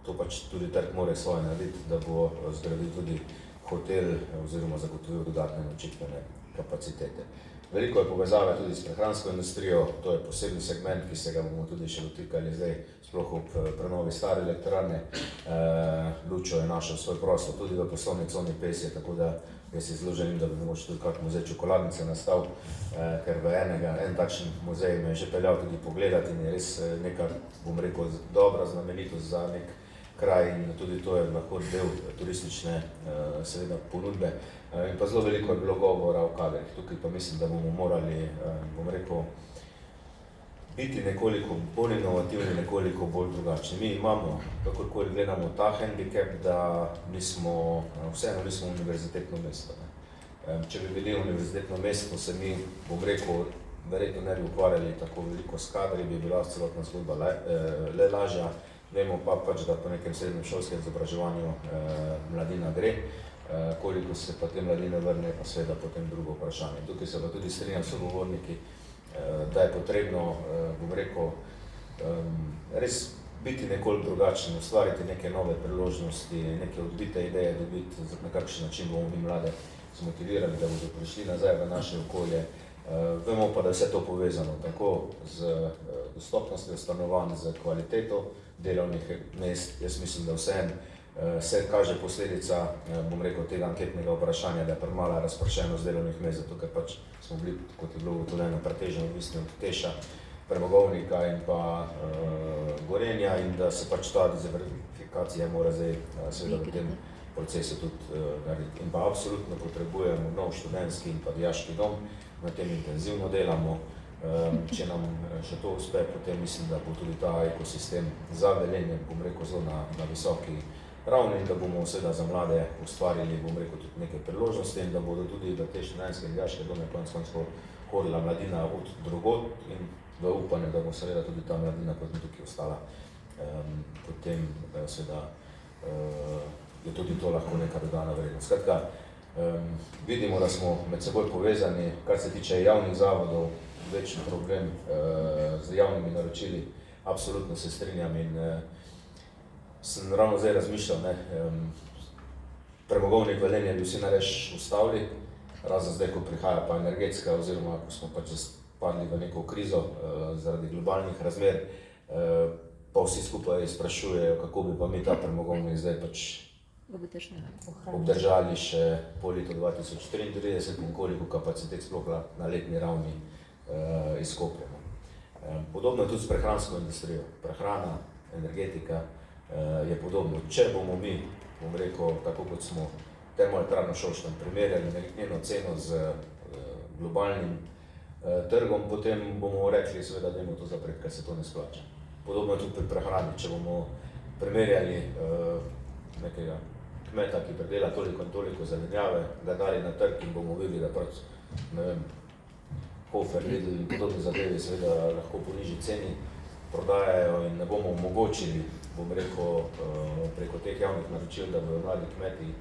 S12: to pač tudi trg mora svoje narediti, da bo zgradil tudi hotel oziroma zagotovil dodatne nočitvene kapacitete. Veliko je povezave tudi s prehransko industrijo, to je posebni segment, ki se ga bomo tudi še dotikali zdaj, sploh ob prenovi stare elektrarne. Lučo je našel svoj prostor tudi v poslovni coni Pesje, tako da jaz si zelo želim, da bi mogoče tudi kak muzej čokoladnice nastal, ker v en takšen muzej me je že peljal tudi pogledati in je res neka, bom rekel, dobra znamenitost za nek kraj in tudi to je lahko del turistične seveda ponudbe. In pa zelo veliko je bilo govora o kadrih. Tukaj pa mislim, da bomo morali, bom rekel, biti nekoliko bolj inovativni, nekoliko bolj drugačni. Mi imamo, kakorkoli gledamo, ta handicap, da vseeno nismo univerzitetno mesto. Če bi bili univerzitetno mesto, se mi, bom rekel, verjetno ne bi ukvarjali tako veliko s kadri, bi bila celotna zgodba le lažja. Vemo pa pač, da po nekem srednješolskem izobraževanju mladina gre, koliko se pa te mladine vrne, pa seveda potem drugo vprašanje. Tukaj se pa tudi strinjam s sogovorniki, da je potrebno, bom rekel, res biti nekoliko drugačen, ustvariti neke nove priložnosti, neke odbite ideje dobiti, na kakšen način bomo mi mlade zmotivirali, da bodo prišli nazaj v naše okolje. Vemo pa, da je vse to povezano tako z dostopnostjo stanovanj, z kvaliteto delovnih mest. Jaz mislim, da vseeno se kaže posledica, bom rekel, tega anketnega vprašanja, da je premala razpršenost delovnih mest, zato ker pač smo bili, kot je bilo ugotovljeno, pretežno odvisni od Teša, premogovnika in pa Gorenja in da se pač ta diverzifikacija mora zdaj seveda v tem procesu tudi narediti. In pa absolutno potrebujemo nov študentski in pa dijaški dom, na tem intenzivno delamo. Če nam še to uspe, potem mislim, da bo tudi ta ekosistem za Velenje, bom rekel, zelo na visoki ravni in da bomo seveda za mlade ustvarili, bom rekel, tudi neke priložnosti in da bodo tudi v te študentske in dijaške dome konec koncev hodila mladina od drugod in v upanje, da bo seveda tudi ta mladina potem tukaj ostala. Potem seveda je tudi to lahko neka dodana vrednost. Skratka, vidimo, da smo med seboj povezani, kar se tiče javnih zavodov, večni problem z javnimi naročili, absolutno se strinjam in sem ravno zdaj razmišljal, premogovnik Velenje bi vsi nareč ustavili, razen zdaj, ko prihaja pa energetska oziroma ko smo pač padli v neko krizo zaradi globalnih razmer, pa vsi skupaj sprašujejo, kako bi pa mi ta premogovnik zdaj pač obdržali še po letu 2033 in koliko kapacitet sploh na letni ravni izkopljamo. Podobno je tudi s prehransko industrijo. Prehrana, energetika je podobno. Če bomo mi, bom rekel, tako kot smo Termoelektrarno Šoštanj primerjali njeno ceno z globalnim trgom, potem bomo rekli, seveda, da imamo to zapreti, ker se to ne splača. Podobno je tudi pri prehrani. Če bomo primerjali nekega kmeta, ki predela toliko in toliko zelenjave, ga dali na trg in bomo videli, da pač, ne vem, Hofer, Lidl in podobne zadeve seveda lahko po nižji ceni prodajajo in ne bomo omogočili, bom rekel, preko teh javnih naročil, da bodo mladi kmeti,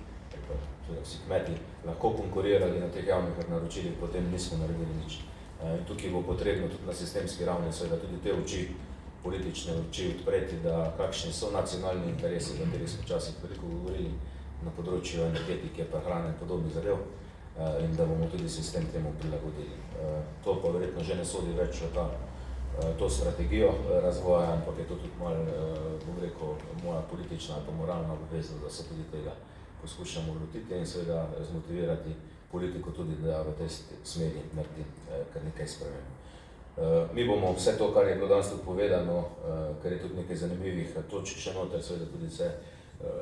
S12: vsi kmeti, lahko konkurirali na teh javnih naročilih, potem nismo naredili nič. Tukaj bo potrebno tudi na sistemski ravni seveda tudi te oči, politične oči odpreti, da kakšni so nacionalni interesi, o katerih smo včasih veliko govorili na področju energetike, prehrane in podobnih zadev in da bomo tudi sistem temu prilagodili. To pa verjetno že ne sodi več v to strategijo razvoja, ampak je to tudi malo, bom rekel, moja politična ali pa moralna obveznost, da se tudi tega poskušamo lotiti in seveda zmotivirati politiko tudi, da v tej smeri naredi kar nekaj sprememb. Mi bomo vse to, kar je bilo danes tudi povedano, ker je tudi nekaj zanimivih točk še noter, seveda tudi se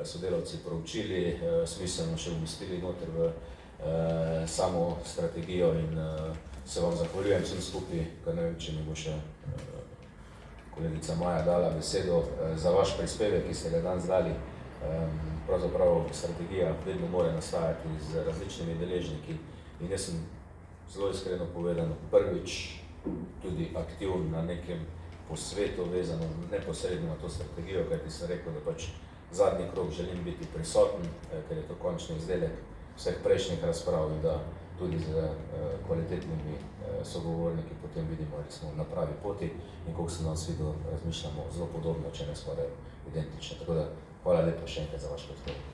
S12: sodelavci proučili, smiselno še umestili noter v samo strategijo in se vam zahvaljujem vsem skupaj, ker ne vem, če mi bo še kolegica Maja dala besedo za vaš prispevek, ki ste ga danes dali. Pravzaprav strategija vedno mora nastajati z različnimi deležniki in jaz sem zelo iskreno povedano prvič tudi aktivn na nekem posvetu vezano neposredno na to strategijo, kajti sem rekel, da pač zadnji krog želim biti prisoten, ker je to končni izdelek vseh prejšnjih razprav in da tudi z kvalitetnimi sogovorniki potem vidimo, ali smo na pravi poti in koliko se danes videl, razmišljamo zelo podobno, če ne skoraj identično. Tako da hvala lepa še enkrat za vaš prispevek.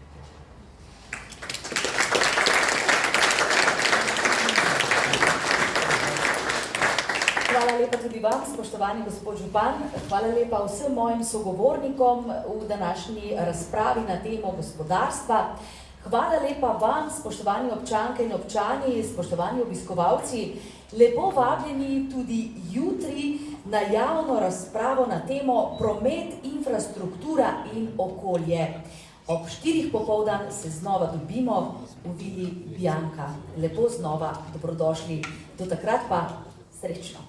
S1: Hvala lepa tudi vam, spoštovani gospod župan. Hvala lepa vsem mojim sogovornikom v današnji razpravi na temo gospodarstva. Hvala lepa vam, spoštovani občanke in občani, spoštovani obiskovalci. Lepo vabljeni tudi jutri na javno razpravo na temo promet, infrastruktura in okolje. Ob 4 popoldan se znova dobimo v Vili Bianca. Lepo znova dobrodošli. Do takrat pa srečno.